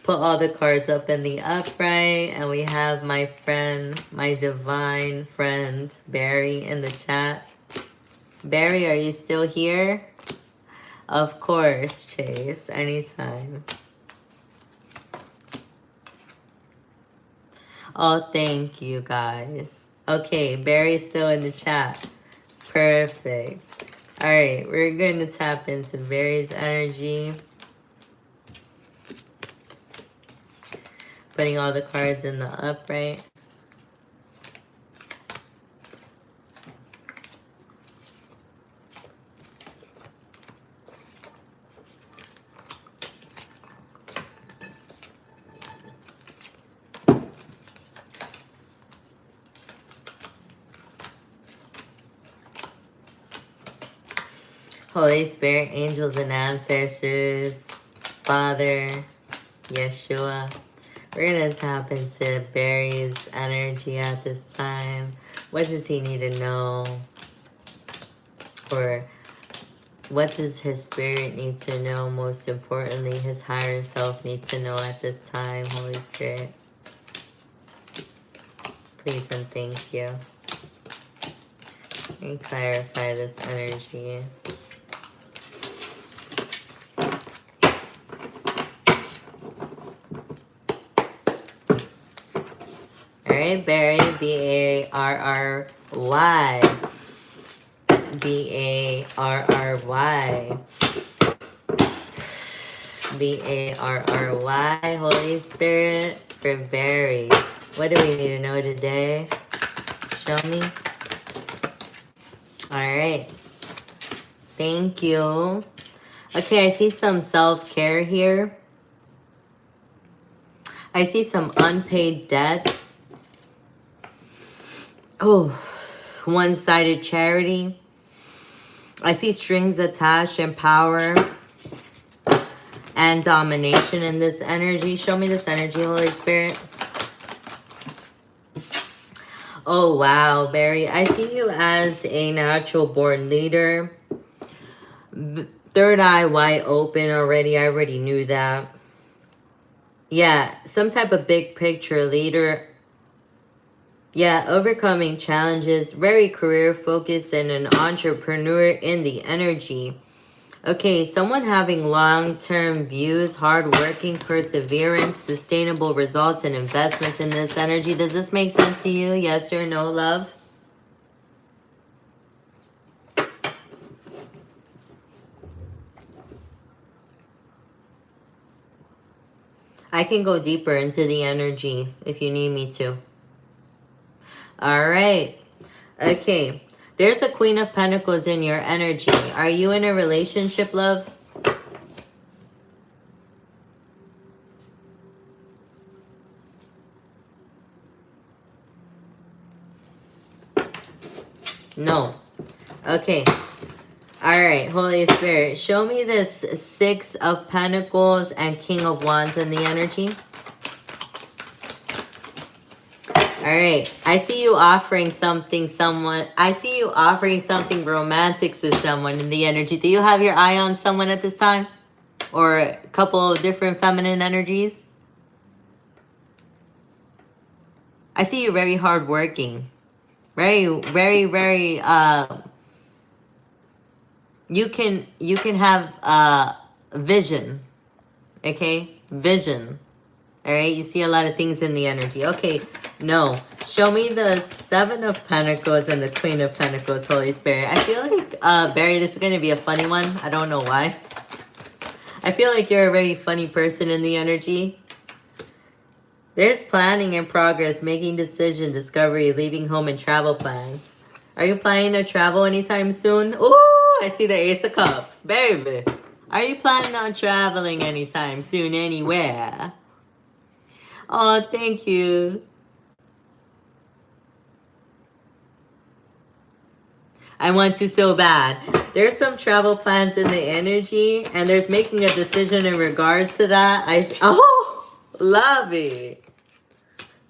put all the cards up in the upright. And we have my friend, my divine friend, Barry, in the chat. Barry, are you still here? Of course, Chase. Anytime. Oh, thank you, guys. Okay, Barry's still in the chat. Perfect. All right, we're going to tap into Barry's energy. Putting all the cards in the upright. Holy Spirit, angels and ancestors, Father, Yeshua. We're going to tap into Barry's energy at this time. What does he need to know? Or what does his spirit need to know? Most importantly, his higher self needs to know at this time, Holy Spirit. Please and thank you. And clarify this energy. Alright, Barry, B-A-R-R-Y. B-A-R-R-Y. B-A-R-R-Y, Holy Spirit, for Barry. What do we need to know today? Show me. Alright. Thank you. Okay, I see some self-care here. I see some unpaid debts. Oh, one-sided charity. I see strings attached and power and domination in this energy. Show me this energy, Holy Spirit. Oh, wow, Barry. I see you as a natural born leader. Third eye wide open already. I already knew that. Yeah, some type of big picture leader. Yeah, overcoming challenges. Very career focused and an entrepreneur in the energy. Okay, someone having long-term views, hard-working, perseverance, sustainable results, and investments in this energy. Does this make sense to you? Yes or no, love? I can go deeper into the energy if you need me to. All right. Okay. There's a Queen of Pentacles in your energy. Are you in a relationship, love? No. Okay. All right, Holy Spirit, show me this Six of Pentacles and King of Wands in the energy. All right, I see you offering something I see you offering something romantic to someone in the energy. Do you have your eye on someone at this time? Or a couple of different feminine energies? I see you very hardworking. Very, very, very, you can have vision. Okay? Vision. All right, you see a lot of things in the energy. Okay, no. Show me the Seven of Pentacles and the Queen of Pentacles, Holy Spirit. I feel like, Barry, this is going to be a funny one. I don't know why. I feel like you're a very funny person in the energy. There's planning in progress, making decision, discovery, leaving home, and travel plans. Are you planning to travel anytime soon? Ooh, I see the Ace of Cups. Baby, are you planning on traveling anytime soon anywhere? Oh, thank you. I want to so bad. There's some travel plans in the energy, and there's making a decision in regards to that. Oh, lovey.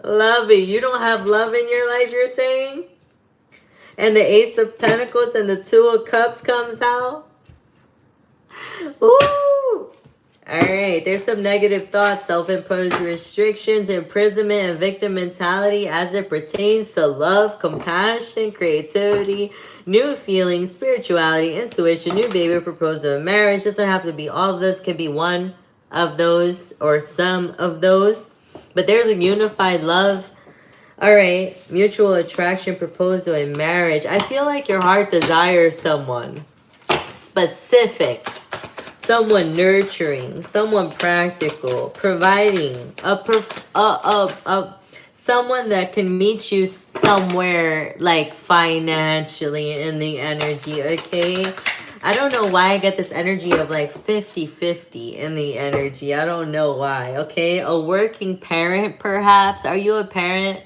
Lovey, you don't have love in your life, you're saying? And the Ace of Pentacles and the Two of Cups comes out. Ooh. Alright, there's some negative thoughts, self-imposed restrictions, imprisonment, and victim mentality as it pertains to love, compassion, creativity, new feelings, spirituality, intuition, new baby proposal, marriage. Doesn't have to be all of those, could be one of those or some of those. But there's a unified love. Alright, mutual attraction, proposal, and marriage. I feel like your heart desires someone specific. Someone nurturing, someone practical, providing, someone that can meet you somewhere like financially in the energy, okay? I don't know why I get this energy of like 50-50 in the energy. I don't know why, okay? A working parent, perhaps. Are you a parent?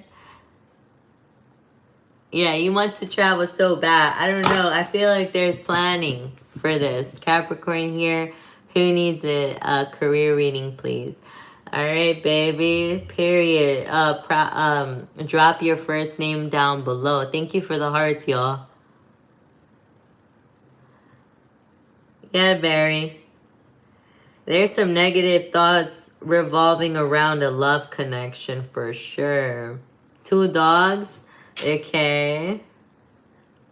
Yeah, you want to travel so bad. I don't know. I feel like there's planning for this. Capricorn here. Who needs a career reading, please? All right, baby. Period. Drop your first name down below. Thank you for the hearts, y'all. Yeah, Barry. There's some negative thoughts revolving around a love connection for sure. 2 dogs. Okay.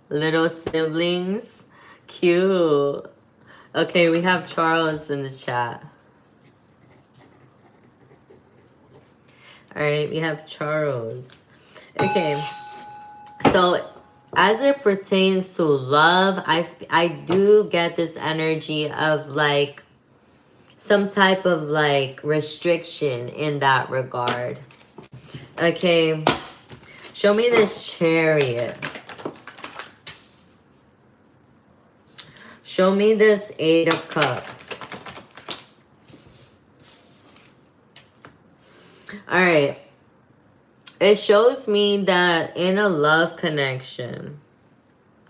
Little siblings. Cute. Okay, we have Charles in the chat. Alright, we have Charles. Okay. So, as it pertains to love, I do get this energy of like some type of like restriction in that regard. Okay. Show me this Chariot. Show me this 8 of Cups. Alright. It shows me that in a love connection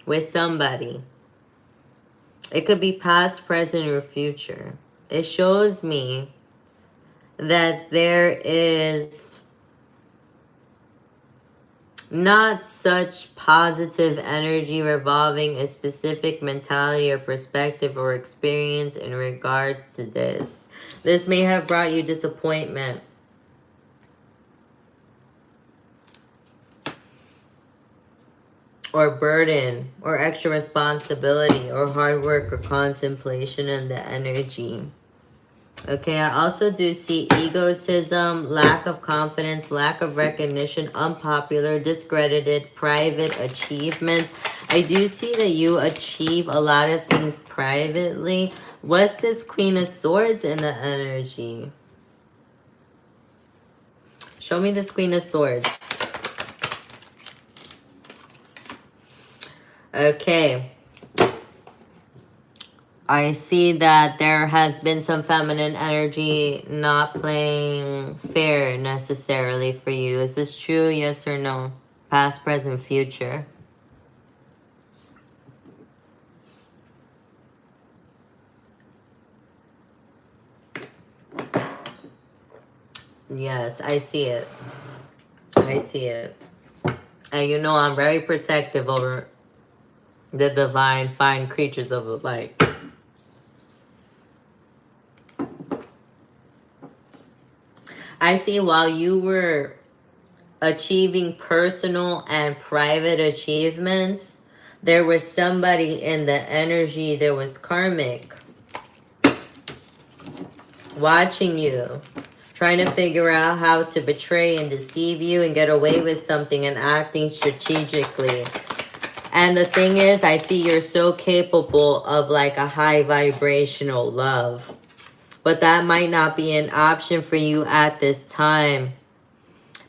with somebody, it could be past, present, or future. It shows me that there is not such positive energy revolving a specific mentality or perspective or experience in regards to this. This may have brought you disappointment. Or burden, or extra responsibility, or hard work, or contemplation in the energy. Okay, I also do see egotism, lack of confidence, lack of recognition, unpopular, discredited, private achievements. I do see that you achieve a lot of things privately. What's this Queen of Swords in the energy? Show me this Queen of Swords. Okay. I see that there has been some feminine energy not playing fair necessarily for you. Is this true? Yes or no? Past, present, future. Yes, I see it. I see it. And you know I'm very protective over the divine, fine creatures of the light. I see while you were achieving personal and private achievements, there was somebody in the energy that was karmic watching you, trying to figure out how to betray and deceive you and get away with something and acting strategically. And the thing is, I see you're so capable of like a high vibrational love. But that might not be an option for you at this time.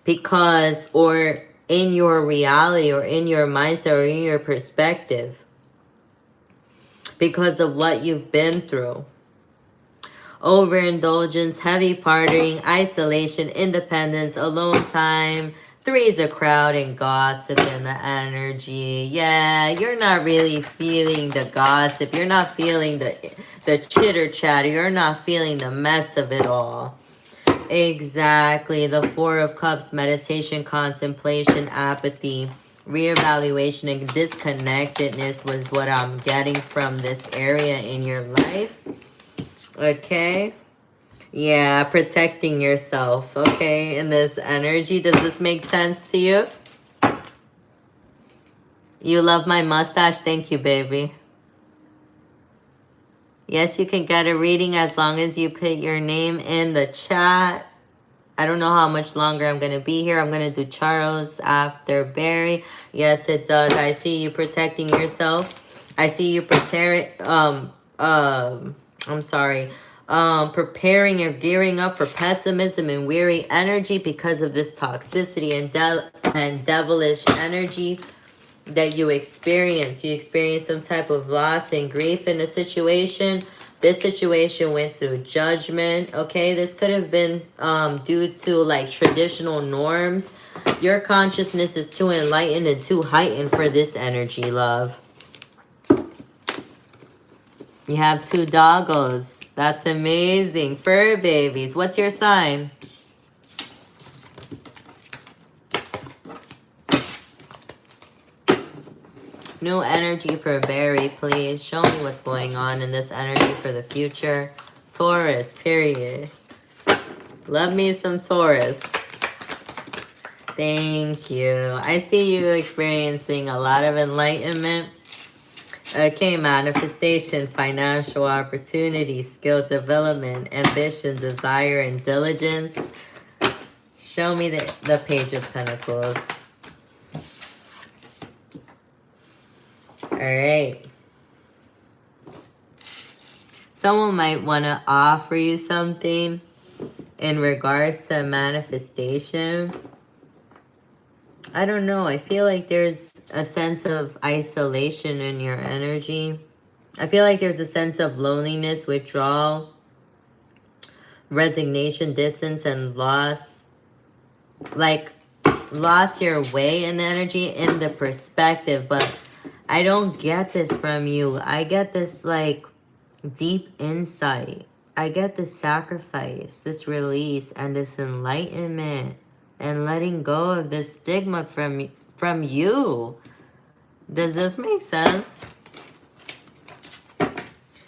Because, or in your reality, or in your mindset, or in your perspective. Because of what you've been through. Overindulgence, heavy partying, isolation, independence, alone time, three's a crowd, and gossip in the energy. Yeah, you're not really feeling the gossip. You're not feeling the chitter chatter. You're not feeling the mess of it all. Exactly. The 4 of Cups, meditation, contemplation, apathy, reevaluation, and disconnectedness was what I'm getting from this area in your life. Okay. Yeah, protecting yourself, okay, in this energy. Does this make sense to you? You love my mustache? Thank you, baby. Yes, you can get a reading as long as you put your name in the chat. I don't know how much longer I'm going to be here. I'm going to do Charles after Barry. Yes, it does. I see you protecting yourself. I see you preparing and gearing up for pessimism and weary energy because of this toxicity and devilish energy that you experience. You experience some type of loss and grief in a situation. This situation went through judgment, okay? This could have been due to like traditional norms. Your consciousness is too enlightened and too heightened for this energy, love. You have 2 doggos. That's amazing. Fur babies. What's your sign? New energy for Barry, please. Show me what's going on in this energy for the future. Taurus, period. Love me some Taurus. Thank you. I see you experiencing a lot of enlightenment. Okay, manifestation, financial opportunity, skill development, ambition, desire, and diligence. Show me the Page of Pentacles. All right. Someone might want to offer you something in regards to manifestation. I don't know. I feel like there's a sense of isolation in your energy. I feel like there's a sense of loneliness, withdrawal, resignation, distance, and loss. Like, lost your way in the energy, in the perspective. But I don't get this from you. I get this, like, deep insight. I get this sacrifice, this release, and this enlightenment, and letting go of this stigma from you. Does this make sense?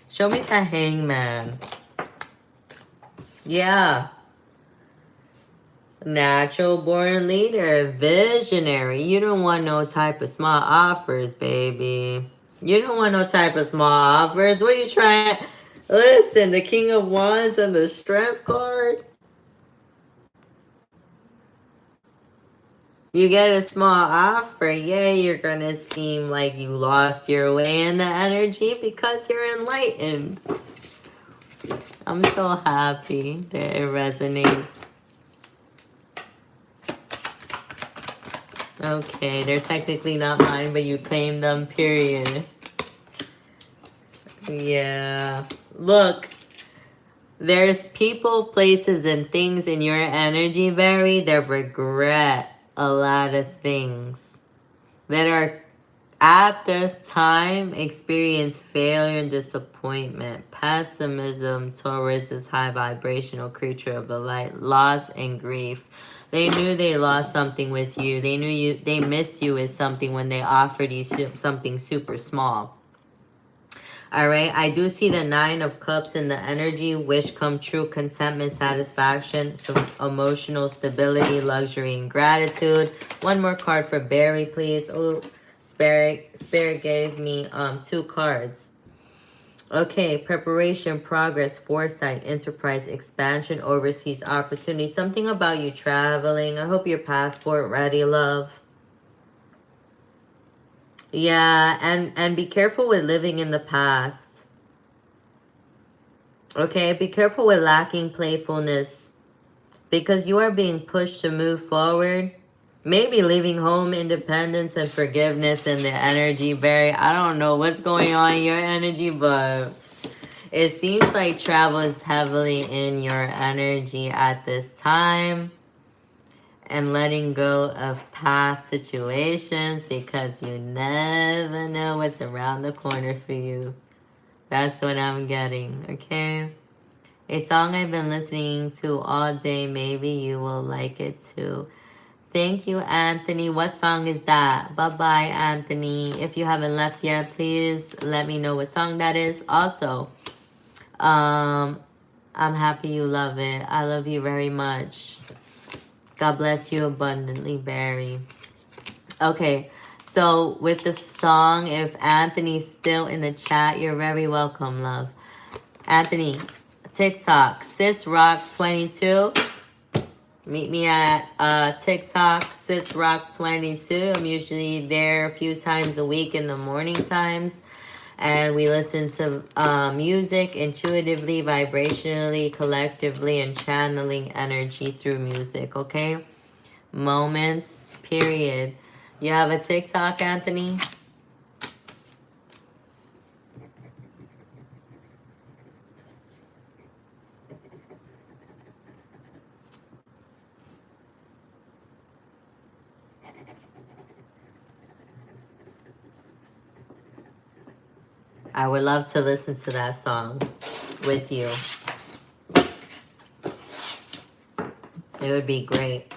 Show me the Hangman. Yeah. Natural born leader, visionary. You don't want no type of small offers, baby. You don't want no type of small offers. What are you trying? Listen, the King of Wands and the Strength card. You get a small offer, yeah, you're gonna seem like you lost your way in the energy because you're enlightened. I'm so happy that it resonates. Okay, they're technically not mine, but you claim them, period. Yeah. Look, there's people, places, and things in your energy, Barry, that regret a lot of things. That are at this time experience failure and disappointment, pessimism towards this high vibrational creature of the light, loss and grief. They knew they lost something with you. They knew they missed you with something when they offered you something super small. All right, I do see the Nine of Cups in the energy, wish come true, contentment, satisfaction, some emotional stability, luxury, and gratitude. One more card for Barry, please. Oh, Spirit gave me 2 cards. Okay, preparation, progress, foresight, enterprise, expansion, overseas opportunity. Something about you traveling. I hope your passport ready, love. Yeah, and be careful with living in the past. Okay, be careful with lacking playfulness because you are being pushed to move forward. Maybe leaving home, independence, and forgiveness in the energy, Barry. I don't know what's going on in your energy, but it seems like travel is heavily in your energy at this time. And letting go of past situations because you never know what's around the corner for you. That's what I'm getting, okay? A song I've been listening to all day. Maybe you will like it too. Thank you, Anthony. What song is that? Bye-bye, Anthony. If you haven't left yet, please let me know what song that is. Also, I'm happy you love it. I love you very much. God bless you abundantly, Barry. Okay, so with the song, if Anthony's still in the chat, you're very welcome, love. Anthony, TikTok, Sis Rock 22. Meet me at TikTok, Sis Rock 22. I'm usually there a few times a week in the morning times. And we listen to music intuitively, vibrationally, collectively, and channeling energy through music, okay? Moments, period. You have a TikTok, Anthony? I would love to listen to that song with you. It would be great.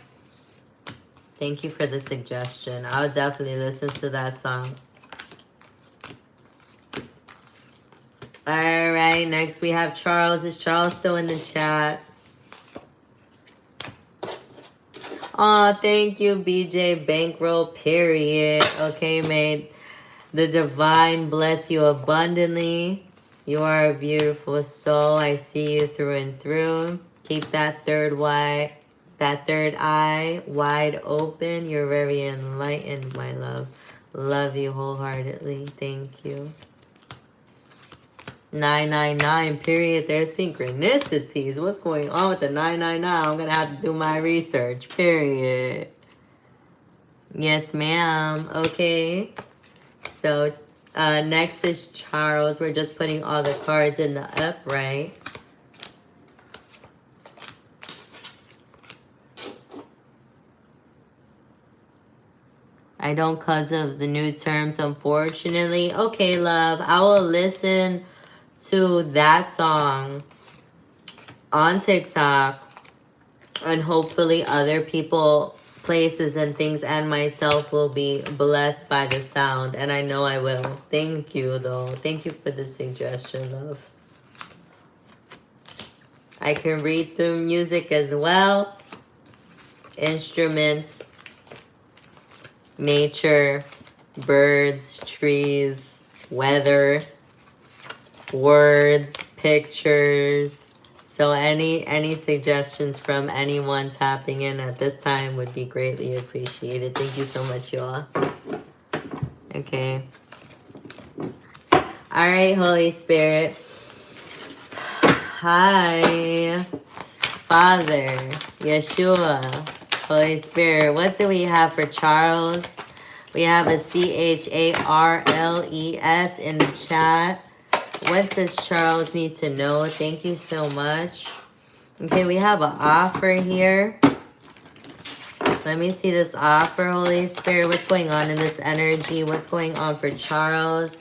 Thank you for the suggestion. I would definitely listen to that song. All right, next we have Charles. Is Charles still in the chat? Aw, thank you, BJ Bankroll, period. Okay, may the divine bless you abundantly. You are a beautiful soul. I see you through and through. Keep that third eye wide open. You're very enlightened, my love. Love you wholeheartedly. Thank you. 999, period. There's synchronicities. What's going on with the 999? I'm gonna have to do my research, period. Yes, ma'am. Okay. So, next is Charles. We're just putting all the cards in the upright. I don't cause of the new terms, unfortunately. Okay, love. I will listen to that song on TikTok, and hopefully other people, places, and things, and myself will be blessed by the sound, and I know I will. Thank you, though. Thank you for the suggestion, love. I can read through music as well. Instruments, nature, birds, trees, weather, words, pictures. So any suggestions from anyone tapping in at this time would be greatly appreciated. Thank you so much, y'all. Okay. All right, Holy Spirit. Hi, Father, Yeshua, Holy Spirit. What do we have for Charles? We have a CHARLES in the chat. What does Charles need to know? Thank you so much. Okay, we have an offer here. Let me see this offer, Holy Spirit. What's going on in this energy? What's going on for Charles?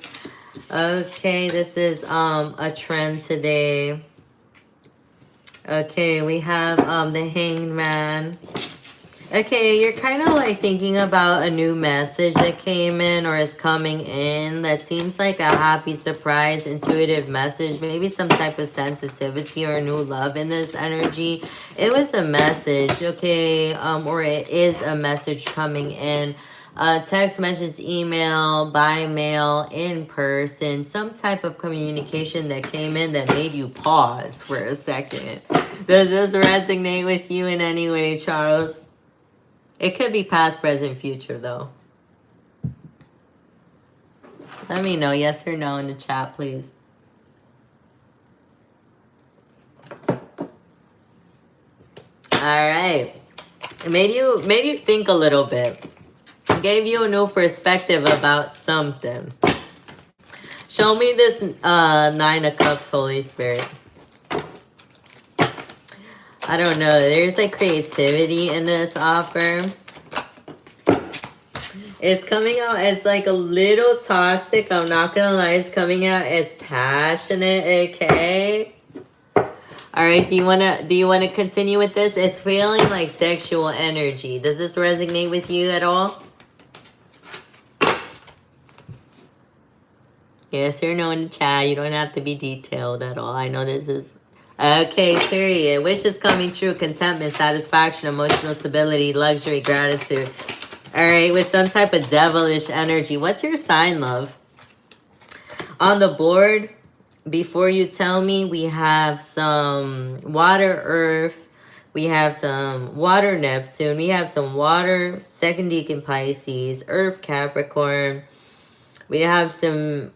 Okay, this is a trend today. Okay, we have the Hanged Man. Okay, you're kind of like thinking about a new message that came in or is coming in that seems like a happy surprise, intuitive message, maybe some type of sensitivity or new love in this energy. It was a message, okay, or it is a message coming in. Text message, email, by mail, in person, some type of communication that came in that made you pause for a second. Does this resonate with you in any way, Charles? It could be past, present, future, though. Let me know, yes or no, in the chat, please. All right. It made you think a little bit. Gave you a new perspective about something. Show me this 9 of Cups, Holy Spirit. I don't know. There's like creativity in this offer. It's coming out as like a little toxic. I'm not gonna lie. It's coming out as passionate. Okay. All right. Do you wanna continue with this? It's feeling like sexual energy. Does this resonate with you at all? Yes or no in the chat. You don't have to be detailed at all. I know this is... Okay, period. Wishes coming true. Contentment, satisfaction, emotional stability, luxury, gratitude. All right, with some type of devilish energy. What's your sign, love? On the board, before you tell me, we have some water, earth. We have some water, Neptune. We have some water, second deacon, Pisces, earth, Capricorn. We have some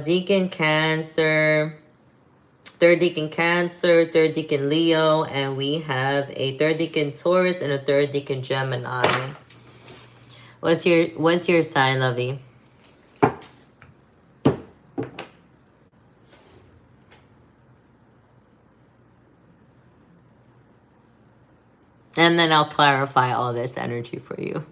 deacon, Cancer, third deacon, Cancer, third deacon, Leo, and we have a third deacon, Taurus, and a third deacon, Gemini. What's your sign, lovey? And then I'll clarify all this energy for you.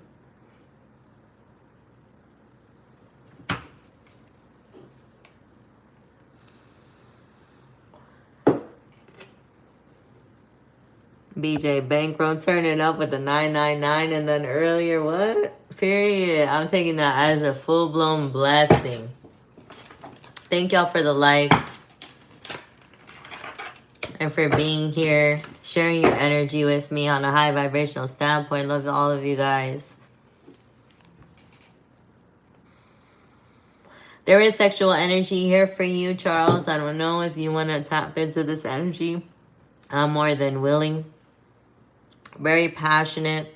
BJ Bankroll turning up with the 999 and then earlier what? Period. I'm taking that as a full-blown blessing. Thank y'all for the likes and for being here, sharing your energy with me on a high vibrational standpoint. Love all of you guys. There is sexual energy here for you, Charles. I don't know if you want to tap into this energy. I'm more than willing. Very passionate.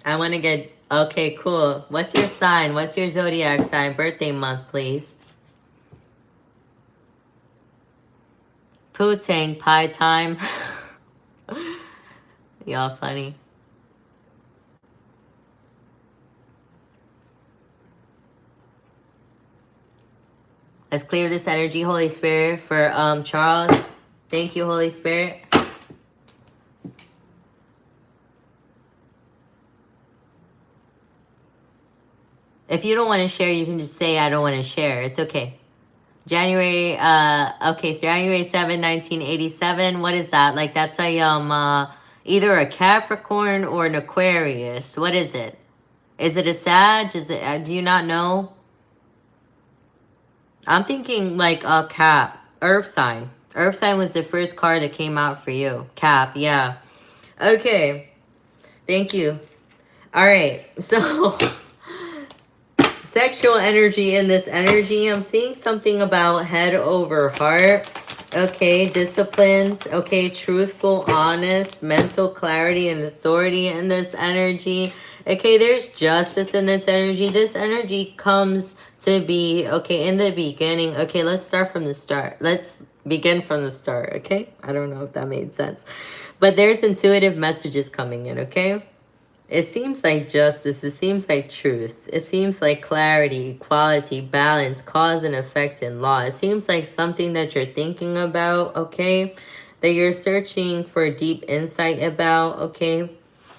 I want to get... Okay, cool. What's your sign? What's your zodiac sign? Birthday month, please. Poo-tang, pie time. Y'all funny. Let's clear this energy, Holy Spirit, for Charles. Thank you, Holy Spirit. If you don't want to share, you can just say, I don't want to share. It's okay. January, okay, so January 7, 1987. What is that? Like, that's a, either a Capricorn or an Aquarius. What is it? Is it a Sag? Is it, do you not know? I'm thinking like a Cap. Earth sign. Earth sign was the first card that came out for you. Cap, yeah. Okay. Thank you. All right. So, sexual energy in this energy. I'm seeing something about head over heart. Okay, disciplines. Okay, truthful, honest, mental clarity and authority in this energy. Okay, there's justice in this energy. This energy comes to be, okay, in the beginning. Okay, let's start from the start. Let's begin from the start, okay? I don't know if that made sense. But there's intuitive messages coming in, okay? It seems like justice. It seems like truth. It seems like clarity, equality, balance, cause and effect in law. It seems like something that you're thinking about, okay? That you're searching for deep insight about, okay?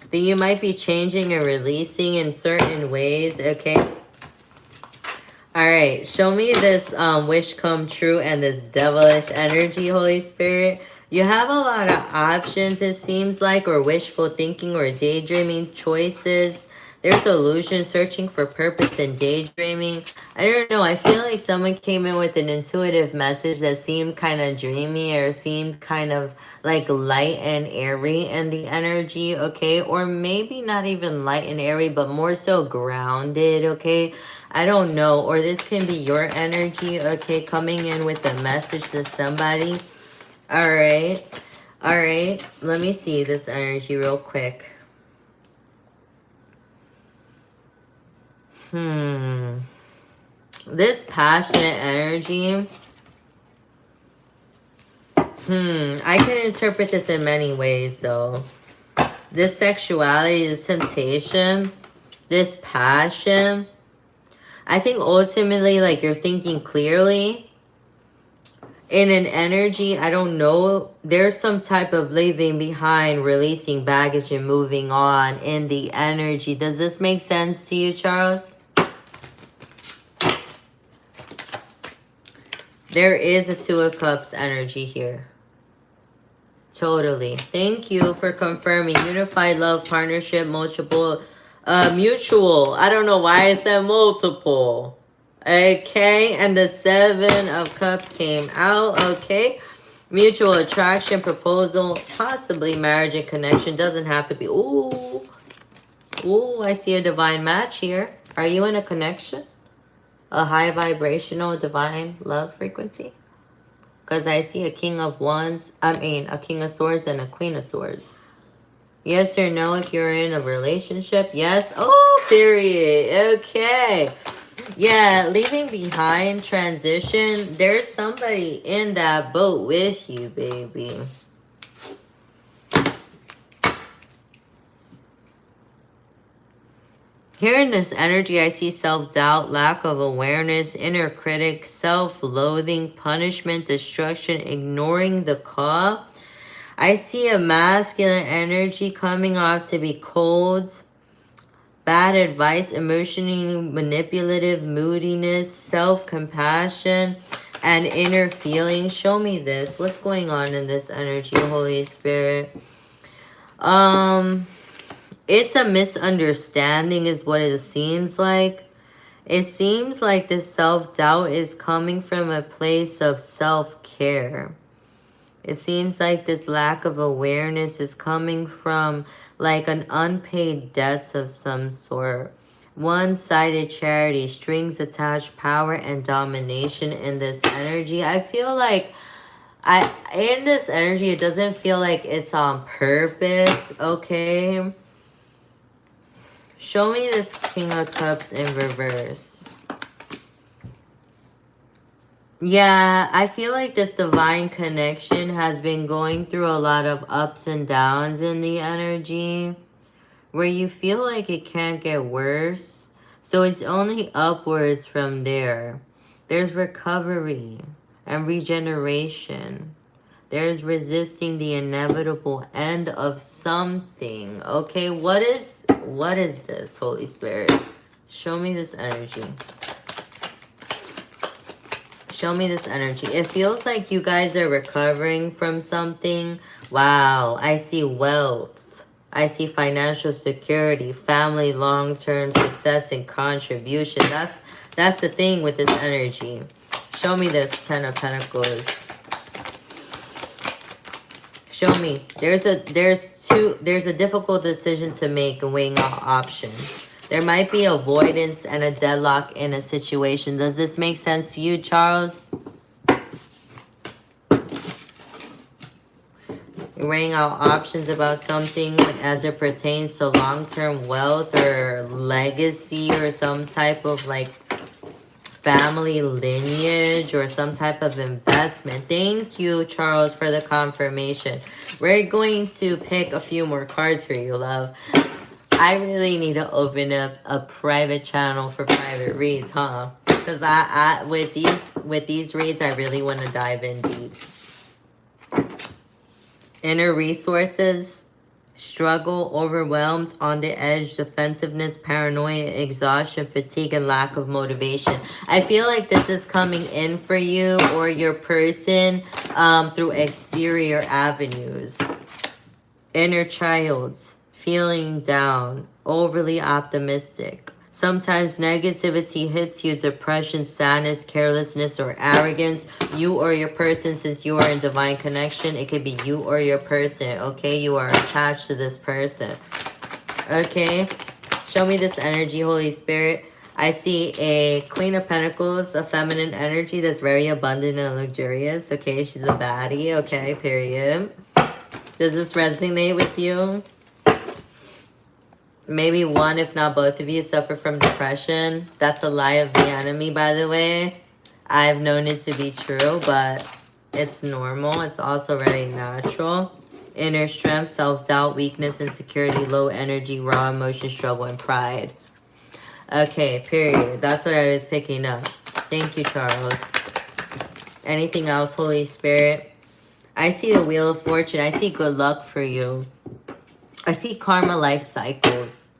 That you might be changing and releasing in certain ways, okay? All right, show me this wish come true and this devilish energy, Holy Spirit. You have a lot of options, it seems like, or wishful thinking or daydreaming choices. There's illusion, searching for purpose and daydreaming. I don't know. I feel like someone came in with an intuitive message that seemed kind of dreamy or seemed kind of like light and airy in the energy, okay? Or maybe not even light and airy, but more so grounded, okay? I don't know. Or this can be your energy, okay, coming in with a message to somebody. All right. All right. Let me see this energy real quick. This passionate energy. I can interpret this in many ways, though. This sexuality, this temptation, this passion. I think ultimately, like, you're thinking clearly. In an energy, I don't know, there's some type of leaving behind, releasing baggage and moving on in the energy. Does this make sense to you, Charles? There is a Two of Cups energy here. Totally. Thank you for confirming. Unified love, partnership, mutual. I don't know why I said multiple. Okay, and the Seven of Cups came out, okay? Mutual attraction, proposal, possibly marriage and connection. Doesn't have to be. Ooh, I see a divine match here. Are you in a connection? A high vibrational divine love frequency? Because I see a King of Wands. A King of Swords and a Queen of Swords. Yes or no if you're in a relationship? Yes. Oh, period. Okay. Yeah, leaving behind, transition. There's somebody in that boat with you, baby. Here in this energy, I see self-doubt, lack of awareness, inner critic, self-loathing, punishment, destruction, ignoring the call. I see a masculine energy coming off to be cold, bad advice, emotionally manipulative, moodiness, self-compassion, and inner feeling. Show me this. What's going on in this energy, Holy Spirit? It's a misunderstanding is what it seems like. It seems like this self-doubt is coming from a place of self-care. It seems like this lack of awareness is coming from like an unpaid debts of some sort. One-sided charity, strings attached, power and domination in this energy. I feel like in this energy, it doesn't feel like it's on purpose, okay? Show me this King of Cups in reverse. Yeah, I feel like this divine connection has been going through a lot of ups and downs in the energy where you feel like it can't get worse. So it's only upwards from there. There's recovery and regeneration. There's resisting the inevitable end of something. Okay, what is this, Holy Spirit? Show me this energy. Show me this energy. It feels like you guys are recovering from something. Wow, I see wealth. I see financial security, family, long-term success, and contribution. That's the thing with this energy. Show me this Ten of Pentacles. Show me. There's a difficult decision to make and weighing out options. There might be avoidance and a deadlock in a situation. Does this make sense to you, Charles? You're weighing out options about something as it pertains to long-term wealth or legacy or some type of like family lineage or some type of investment. Thank you, Charles, for the confirmation. We're going to pick a few more cards for you, love. I really need to open up a private channel for private reads, huh? Because I with these reads, I really want to dive in deep. Inner resources, struggle, overwhelmed, on the edge, defensiveness, paranoia, exhaustion, fatigue, and lack of motivation. I feel like this is coming in for you or your person through exterior avenues. Inner child, feeling down, overly optimistic. Sometimes negativity hits you, depression, sadness, carelessness, or arrogance. You or your person, since you are in divine connection, it could be you or your person, okay? You are attached to this person, okay? Show me this energy, Holy Spirit. I see a Queen of Pentacles, a feminine energy that's very abundant and luxurious, okay? She's a baddie, okay, period. Does this resonate with you? Maybe one, if not both of you, suffer from depression. That's a lie of the enemy, by the way. I've known it to be true, but it's normal. It's also very natural. Inner strength, self-doubt, weakness, insecurity, low energy, raw emotion, struggle, and pride. Okay, period. That's what I was picking up. Thank you, Charles. Anything else, Holy Spirit? I see the Wheel of Fortune. I see good luck for you. I see karma life cycles.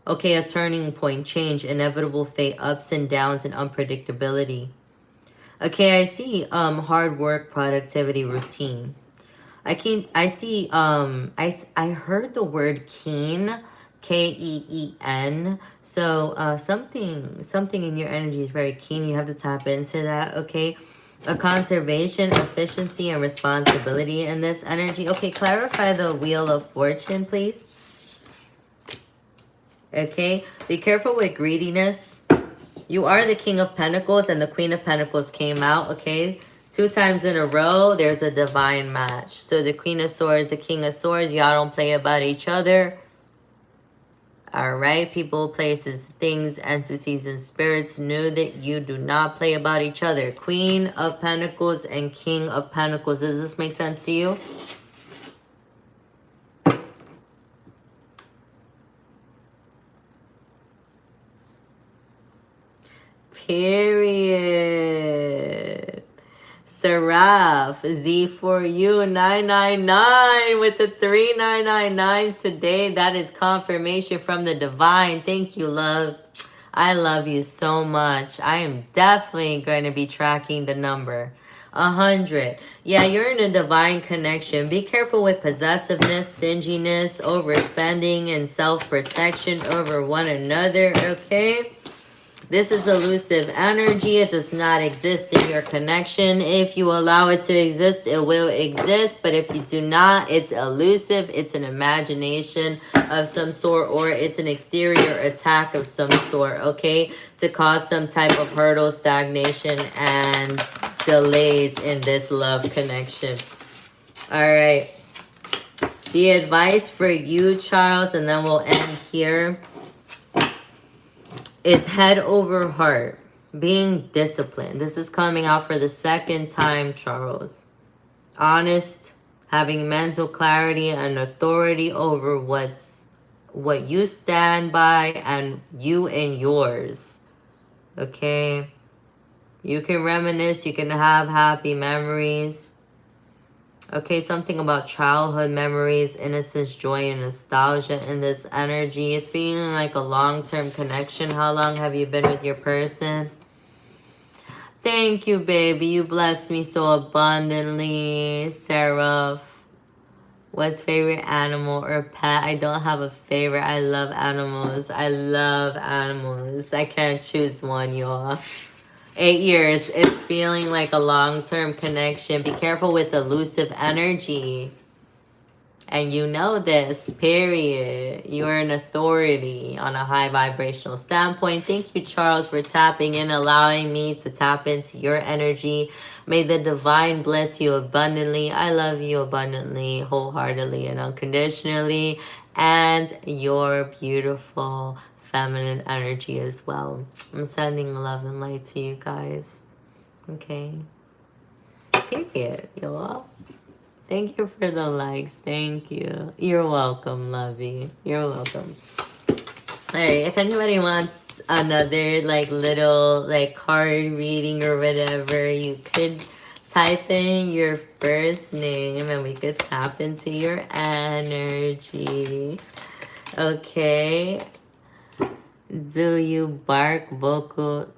Okay, a turning point, change, inevitable fate, ups and downs, and unpredictability. Okay, I see hard work, productivity, routine. I heard the word keen, K-E-E-N. So something in your energy is very keen. You have to tap into that, okay? A conservation, efficiency, and responsibility in this energy. Okay, clarify the Wheel of Fortune, please. Okay, be careful with greediness. You are the King of Pentacles and the Queen of Pentacles came out, okay? 2 times in a row, there's a divine match. So the Queen of Swords, the King of Swords, y'all don't play about each other. All right, people, places, things, entities, and spirits knew that you do not play about each other. Queen of Pentacles and King of Pentacles. Does this make sense to you? Period. Seraph, Z for you, 999 with the 3999s today. That is confirmation from the divine. Thank you, love. I love you so much. I am definitely going to be tracking the number. 100. Yeah, you're in a divine connection. Be careful with possessiveness, stinginess, overspending, and self-protection over one another, okay? This is elusive energy. It does not exist in your connection. If you allow it to exist, it will exist. But if you do not, it's elusive. It's an imagination of some sort, or it's an exterior attack of some sort, okay? To cause some type of hurdle, stagnation, and delays in this love connection. All right. The advice for you, Charles, and then we'll end here, is head over heart. Being disciplined. This is coming out for the second time, Charles. Honest, having mental clarity and authority over what you stand by and you and yours. Okay? You can reminisce, you can have happy memories. Okay, something about childhood memories, innocence, joy, and nostalgia in this energy. It's feeling like a long-term connection. How long have you been with your person? Thank you, baby. You blessed me so abundantly, Sarah. What's favorite animal or pet? I don't have a favorite. I love animals. I love animals. I can't choose one, y'all. 8 years. It's feeling like a long-term connection. Be careful with elusive energy. And you know this, period. You are an authority on a high vibrational standpoint. Thank you, Charles, for tapping in, allowing me to tap into your energy. May the divine bless you abundantly. I love you abundantly, wholeheartedly, and unconditionally. And your beautiful feminine energy as well. I'm sending love and light to you guys. Okay? Period, y'all. Thank you for the likes. Thank you. You're welcome, lovey. You're welcome. Alright, if anybody wants another little card reading or whatever, you could type in your first name and we could tap into your energy. Okay. Do you bark vocal?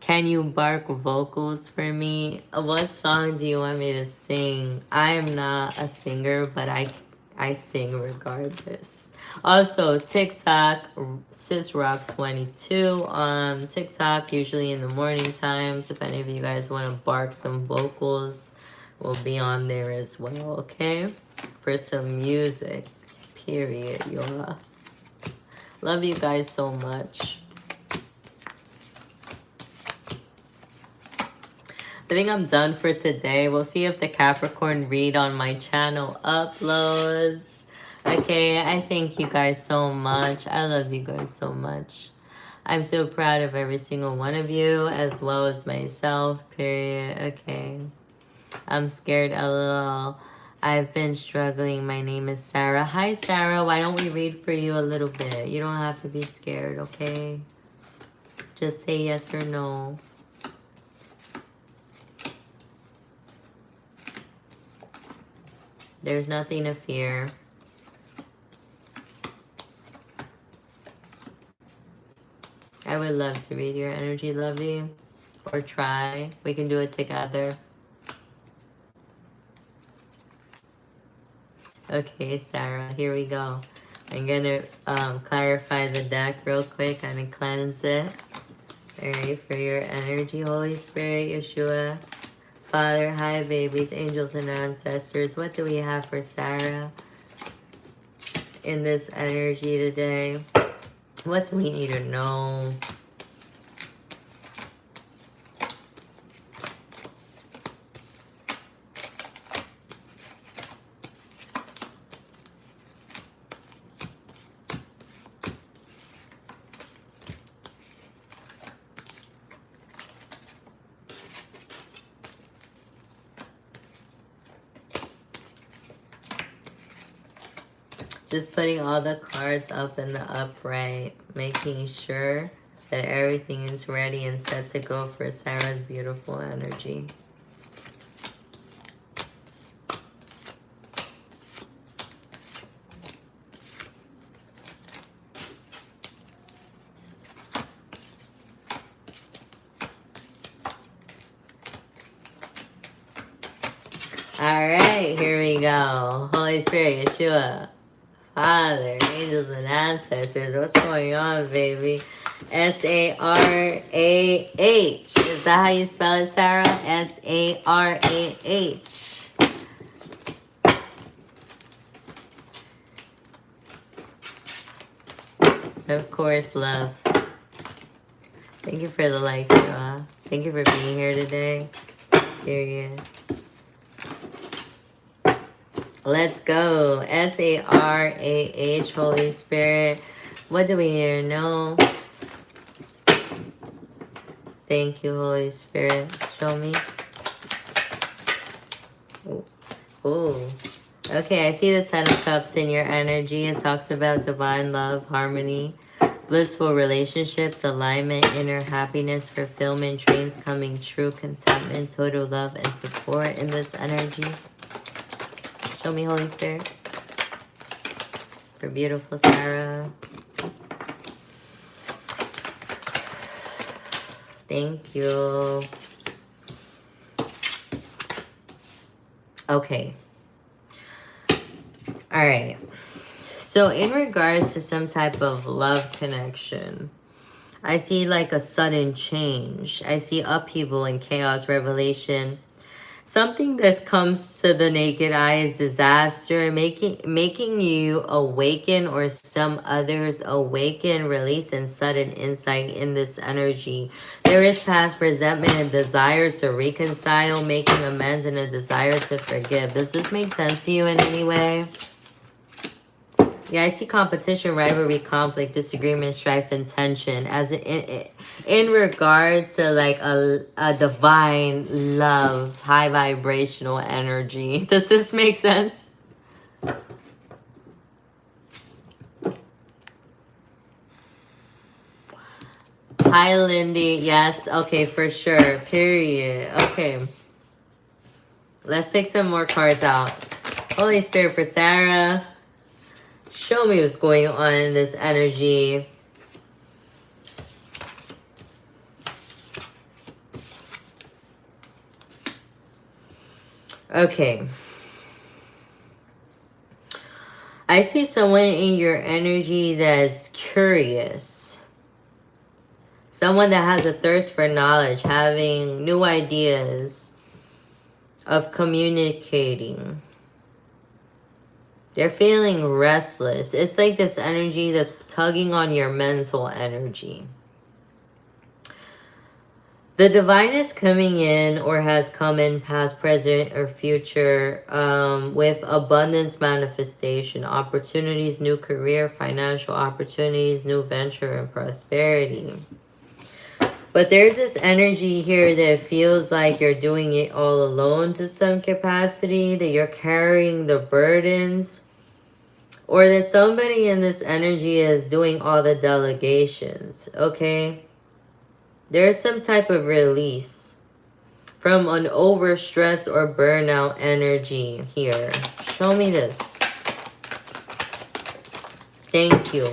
Can you bark vocals for me? What song do you want me to sing? I am not a singer, but I sing regardless. Also, TikTok, Sis Rock 22 on TikTok, usually in the morning times. If any of you guys want to bark some vocals, we'll be on there as well, okay? For some music, period, y'all. Love you guys so much. I think I'm done for today. We'll see if the Capricorn read on my channel uploads. Okay, I thank you guys so much. I love you guys so much. I'm so proud of every single one of you, as well as myself, period. Okay. I'm scared, lol. I've been struggling. My name is Sarah. Hi, Sarah. Why don't we read for you a little bit? You don't have to be scared, okay? Just say yes or no. There's nothing to fear. I would love to read your energy, lovey. Or try. We can do it together. Okay, Sarah, here we go. I'm gonna clarify the deck real quick and cleanse it. Alright, for your energy, Holy Spirit, Yeshua. Father, hi babies, angels, and ancestors. What do we have for Sarah in this energy today? What do we need to know? Just putting all the cards up in the upright, making sure that everything is ready and set to go for Sarah's beautiful energy. All right, here we go. Holy Spirit, Yeshua. Father, angels, and ancestors, what's going on, baby? S-A-R-A-H. Is that how you spell it, Sarah? S-A-R-A-H. Of course, love. Thank you for the likes, Joa. Thank you for being here today. Period. Let's go. S-A-R-A-H, Holy Spirit. What do we need to know? Thank you, Holy Spirit. Show me. Ooh. Ooh. Okay, I see the Ten of Cups in your energy. It talks about divine love, harmony, blissful relationships, alignment, inner happiness, fulfillment, dreams coming true, contentment, total love, and support in this energy. Show me, Holy Spirit. For beautiful Sarah. Thank you. Okay. All right. So in regards to some type of love connection, I see like a sudden change. I see upheaval and chaos, revelation. Something that comes to the naked eye is disaster, making you awaken or some others awaken, release, and sudden insight in this energy. There is past resentment and desire to reconcile, making amends, and a desire to forgive. Does this make sense to you in any way? Yeah, I see competition, rivalry, conflict, disagreement, strife, and tension as in regards to like a divine love, high vibrational energy. Does this make sense? Hi, Lindy. Yes. Okay, for sure. Period. Okay. Let's pick some more cards out. Holy Spirit for Sarah. Show me what's going on in this energy. Okay. I see someone in your energy that's curious. Someone that has a thirst for knowledge, having new ideas, of communicating. They're feeling restless. It's like this energy that's tugging on your mental energy. The divine is coming in or has come in past, present, or future with abundance manifestation, opportunities, new career, financial opportunities, new venture, and prosperity. But there's this energy here that feels like you're doing it all alone to some capacity, that you're carrying the burdens, or that somebody in this energy is doing all the delegations, okay? There's some type of release from an overstress or burnout energy here. Show me this. Thank you.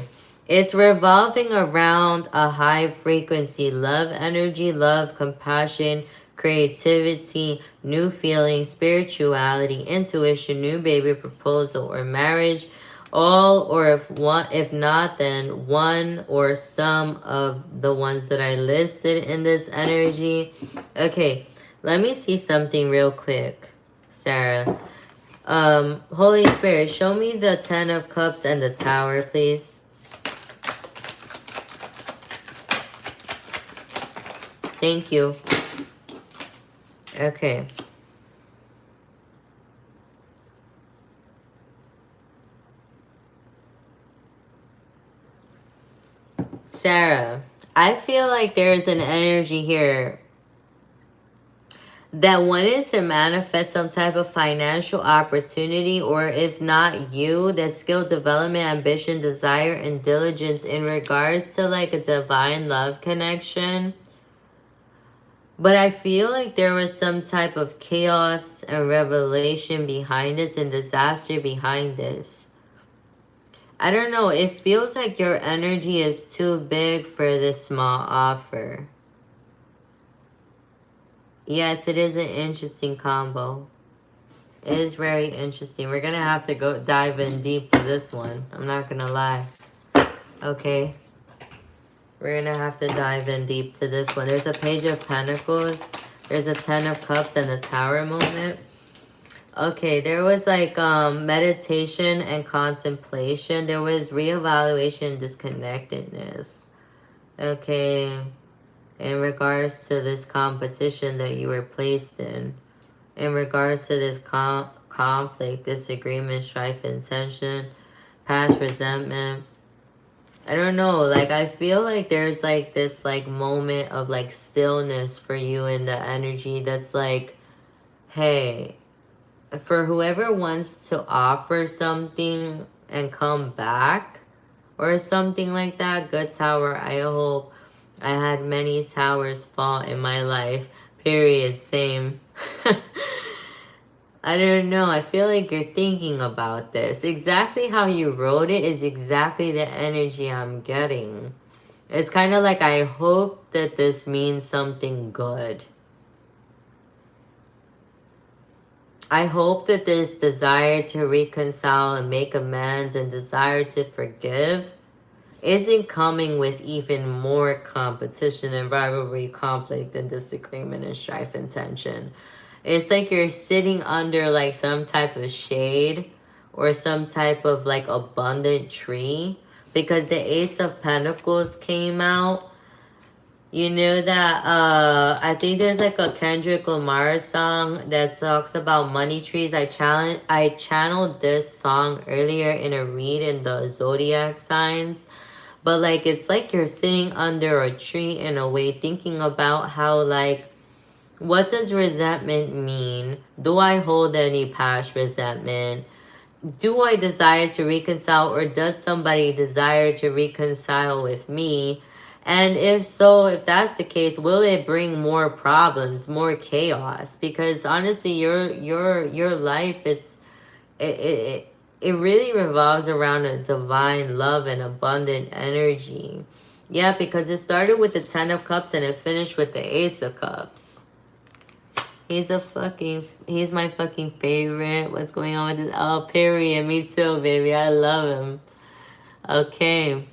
It's revolving around a high frequency love energy, love, compassion, creativity, new feelings, spirituality, intuition, new baby proposal, or marriage. All, or if not, then one or some of the ones that I listed in this energy. Okay, let me see something real quick, Sarah. Holy Spirit, show me the Ten of Cups and the Tower, please. Thank you. Okay. Sarah, I feel like there's an energy here that wanted to manifest some type of financial opportunity, or if not you, that skill development, ambition, desire, and diligence in regards to like a divine love connection. But I feel like there was some type of chaos and revelation behind this and disaster behind this. I don't know. It feels like your energy is too big for this small offer. Yes, it is an interesting combo. It is very interesting. We're going to have to go dive in deep to this one. I'm not going to lie. Okay. We're gonna have to dive in deep to this one. There's a Page of Pentacles. There's a Ten of Cups and the Tower moment. Okay, there was like meditation and contemplation. There was reevaluation and disconnectedness. Okay, in regards to this competition that you were placed in regards to this conflict, disagreement, strife, and tension, past resentment. I don't know, like I feel like there's like this like moment of like stillness for you in the energy that's like, hey, for whoever wants to offer something and come back or something like that, good tower, I hope. I had many towers fall in my life, period, same. I don't know, I feel like you're thinking about this. Exactly how you wrote it is exactly the energy I'm getting. It's kind of like I hope that this means something good. I hope that this desire to reconcile and make amends and desire to forgive isn't coming with even more competition and rivalry, conflict and disagreement and strife and tension. It's like you're sitting under like some type of shade or some type of like abundant tree, because the Ace of Pentacles came out. You know that I think there's like a Kendrick Lamar song that talks about money trees. I channeled this song earlier in a read in the zodiac signs. But like it's like you're sitting under a tree in a way, thinking about how like, what does resentment mean? Do I hold any past resentment? Do I desire to reconcile, or does somebody desire to reconcile with me? And if so, if that's the case, will it bring more problems, more chaos? Because honestly, your life is it really revolves around a divine love and abundant energy. Yeah, because it started with the Ten of Cups and it finished with the Ace of Cups. He's my fucking favorite. What's going on with this? Oh, period. Me too, baby. I love him. Okay.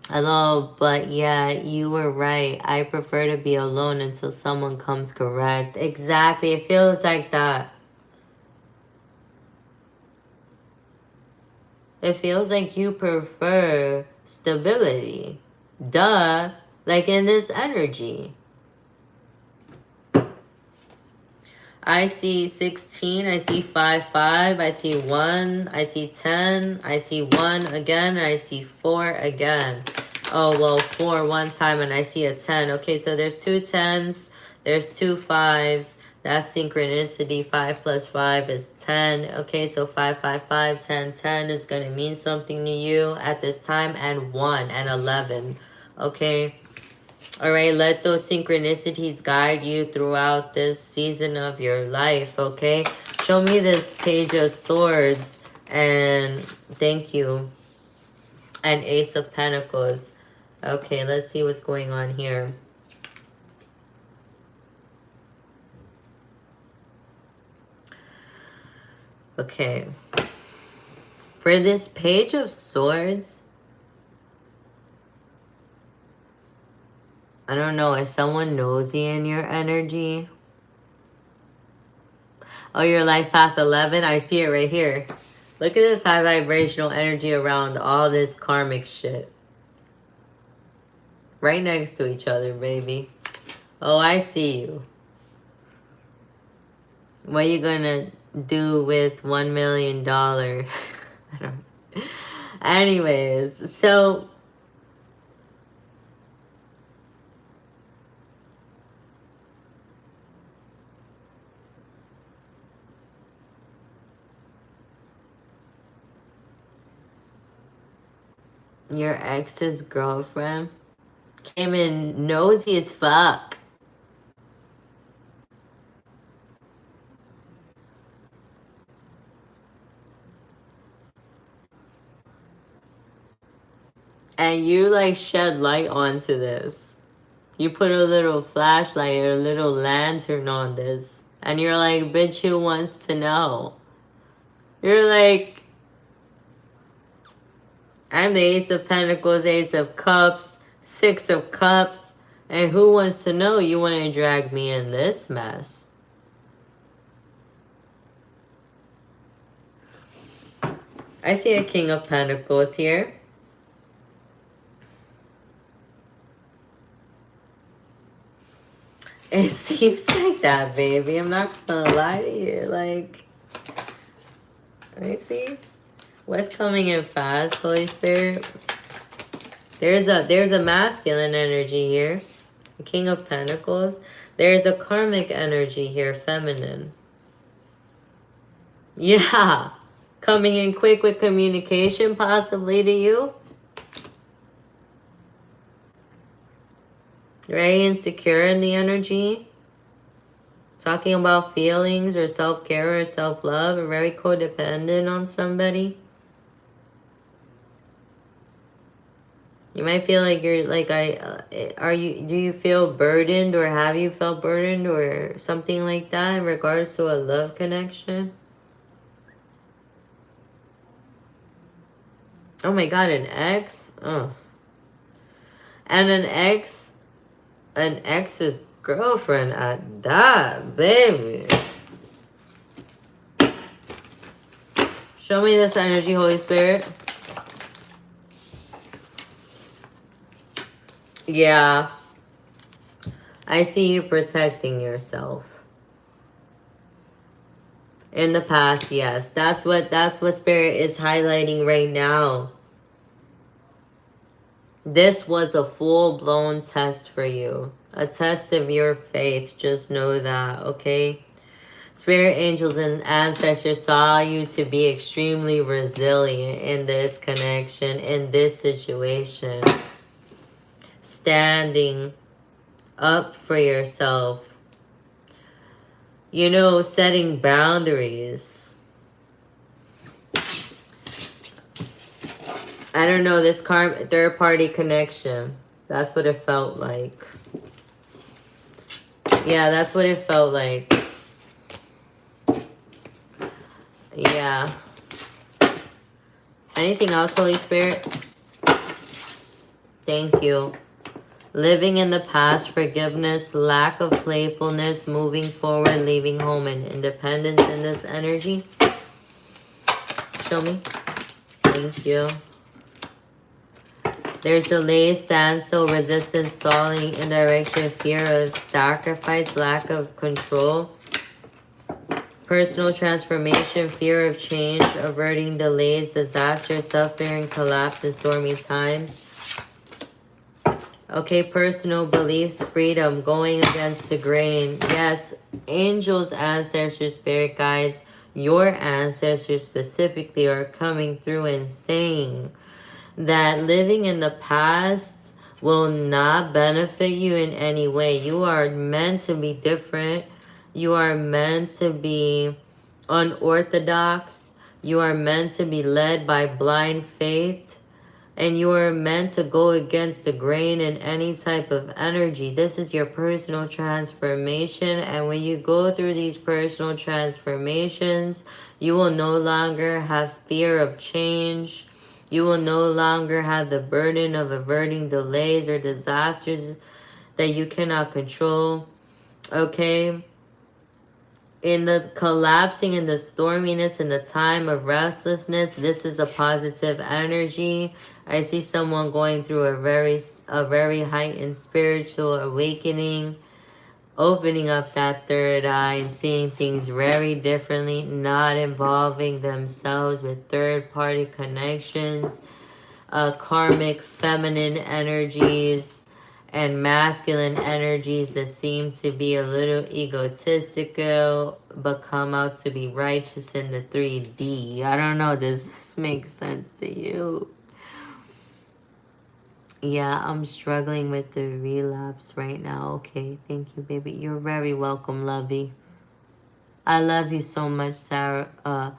Hello, but yeah, you were right. I prefer to be alone until someone comes correct. Exactly. It feels like that. It feels like you prefer stability. Duh. Like in this energy. I see 16, I see 5, 5, I see 1, I see 10, I see 1 again, and I see 4 again. Oh, well, 4 one time, and I see a 10. Okay, so there's 2 10s, there's 2 5s. That's synchronicity. 5 plus 5 is 10. Okay, so 5, 5, 5, 10, 10 is going to mean something to you at this time, and 1 and 11. Okay. All right, let those synchronicities guide you throughout this season of your life, okay? Show me this Page of Swords, and thank you. And Ace of Pentacles. Okay, let's see what's going on here. Okay. For this Page of Swords, I don't know, is someone nosy in your energy? Oh, your life path 11? I see it right here. Look at this high vibrational energy around all this karmic shit. Right next to each other, baby. Oh, I see you. What are you gonna do with $1 million? I don't. Anyways, so your ex's girlfriend came in nosy as fuck. And you like shed light onto this. You put a little flashlight or a little lantern on this. And you're like, bitch, who wants to know? You're like, I'm the Ace of Pentacles, Ace of Cups, Six of Cups. And who wants to know you want to drag me in this mess? I see a King of Pentacles here. It seems like that, baby. I'm not gonna lie to you. Like, let me see. What's coming in fast, Holy Spirit? There's a masculine energy here. The King of Pentacles. There's a karmic energy here, feminine. Yeah. Coming in quick with communication, possibly to you. Very insecure in the energy. Talking about feelings or self-care or self-love. Or very codependent on somebody. You might feel like you're like do you feel burdened or have you felt burdened or something like that in regards to a love connection? Oh my god, an ex? Oh. And an ex's girlfriend at that, baby. Show me this energy, Holy Spirit. Yeah. I see you protecting yourself. In the past, yes. That's what Spirit is highlighting right now. This was a full-blown test for you. A test of your faith. Just know that, okay? Spirit angels and ancestors saw you to be extremely resilient in this connection, in this situation. Standing up for yourself. You know, setting boundaries. I don't know, this third party connection. That's what it felt like. Yeah, that's what it felt like. Yeah. Anything else, Holy Spirit? Thank you. Living in the past, forgiveness, lack of playfulness, moving forward, leaving home, and independence in this energy. Show me. Thank you. There's delay, standstill, resistance, stalling, indirection, fear of sacrifice, lack of control. Personal transformation, fear of change, averting delays, disaster, suffering, collapse, and stormy times. Okay, personal beliefs, freedom, going against the grain. Yes, angels, ancestors, spirit guides, your ancestors specifically are coming through and saying that living in the past will not benefit you in any way. You are meant to be different. You are meant to be unorthodox. You are meant to be led by blind faith. And you are meant to go against the grain in any type of energy. This is your personal transformation. And when you go through these personal transformations, you will no longer have fear of change. You will no longer have the burden of averting delays or disasters that you cannot control. Okay? In the collapsing, in the storminess, in the time of restlessness, this is a positive energy. I see someone going through a very heightened spiritual awakening, opening up that third eye and seeing things very differently, not involving themselves with third-party connections, karmic feminine energies, and masculine energies that seem to be a little egotistical but come out to be righteous in the 3D. I don't know, does this make sense to you? Yeah, I'm struggling with the relapse right now. Okay, thank you, baby. You're very welcome, lovey. I love you so much, Sarah.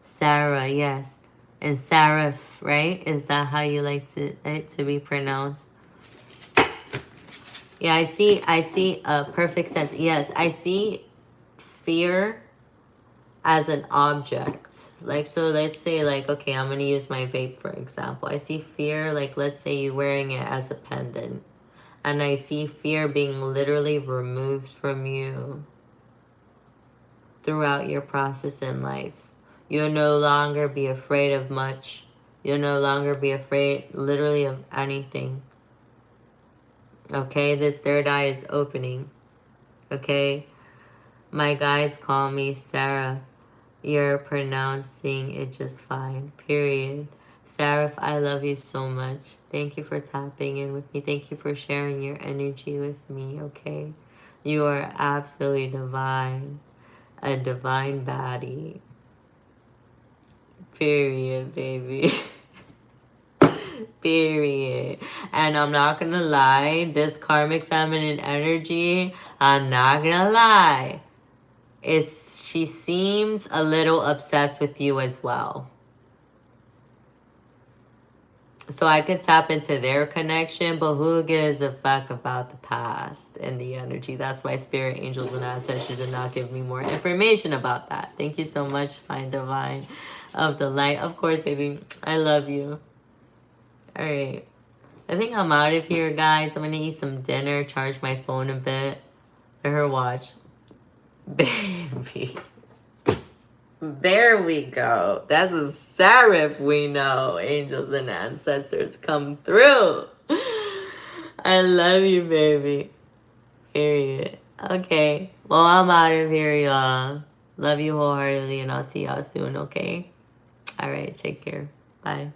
Sarah, yes. And Sarah, right? Is that how you like it to be pronounced? Yeah, I see a perfect sense. Yes, I see fear as an object. Like, so let's say, like, okay, I'm going to use my vape, for example. I see fear, like, let's say you're wearing it as a pendant. And I see fear being literally removed from you throughout your process in life. You'll no longer be afraid of much. You'll no longer be afraid literally of anything. Okay, this third eye is opening. Okay, my guides call me Sarah. You're pronouncing it just fine. Period. Sarah, I love you so much. Thank you for tapping in with me. Thank you for sharing your energy with me, okay? You are absolutely divine. A divine baddie. Period, baby. Period. And I'm not gonna lie, this karmic feminine energy, I'm not gonna lie, she seems a little obsessed with you as well. So I could tap into their connection, but who gives a fuck about the past and the energy? That's why spirit, angels, and ancestors did not give me more information about that. Thank you so much, Fine Divine of the Light. Of course, baby. I love you. All right. I think I'm out of here, guys. I'm going to eat some dinner, charge my phone a bit. Let her watch. Baby. There we go. That's a seraph we know. Angels and ancestors come through. I love you, baby. Period. Okay. Well, I'm out of here, y'all. Love you wholeheartedly, and I'll see y'all soon, okay? All right. Take care. Bye.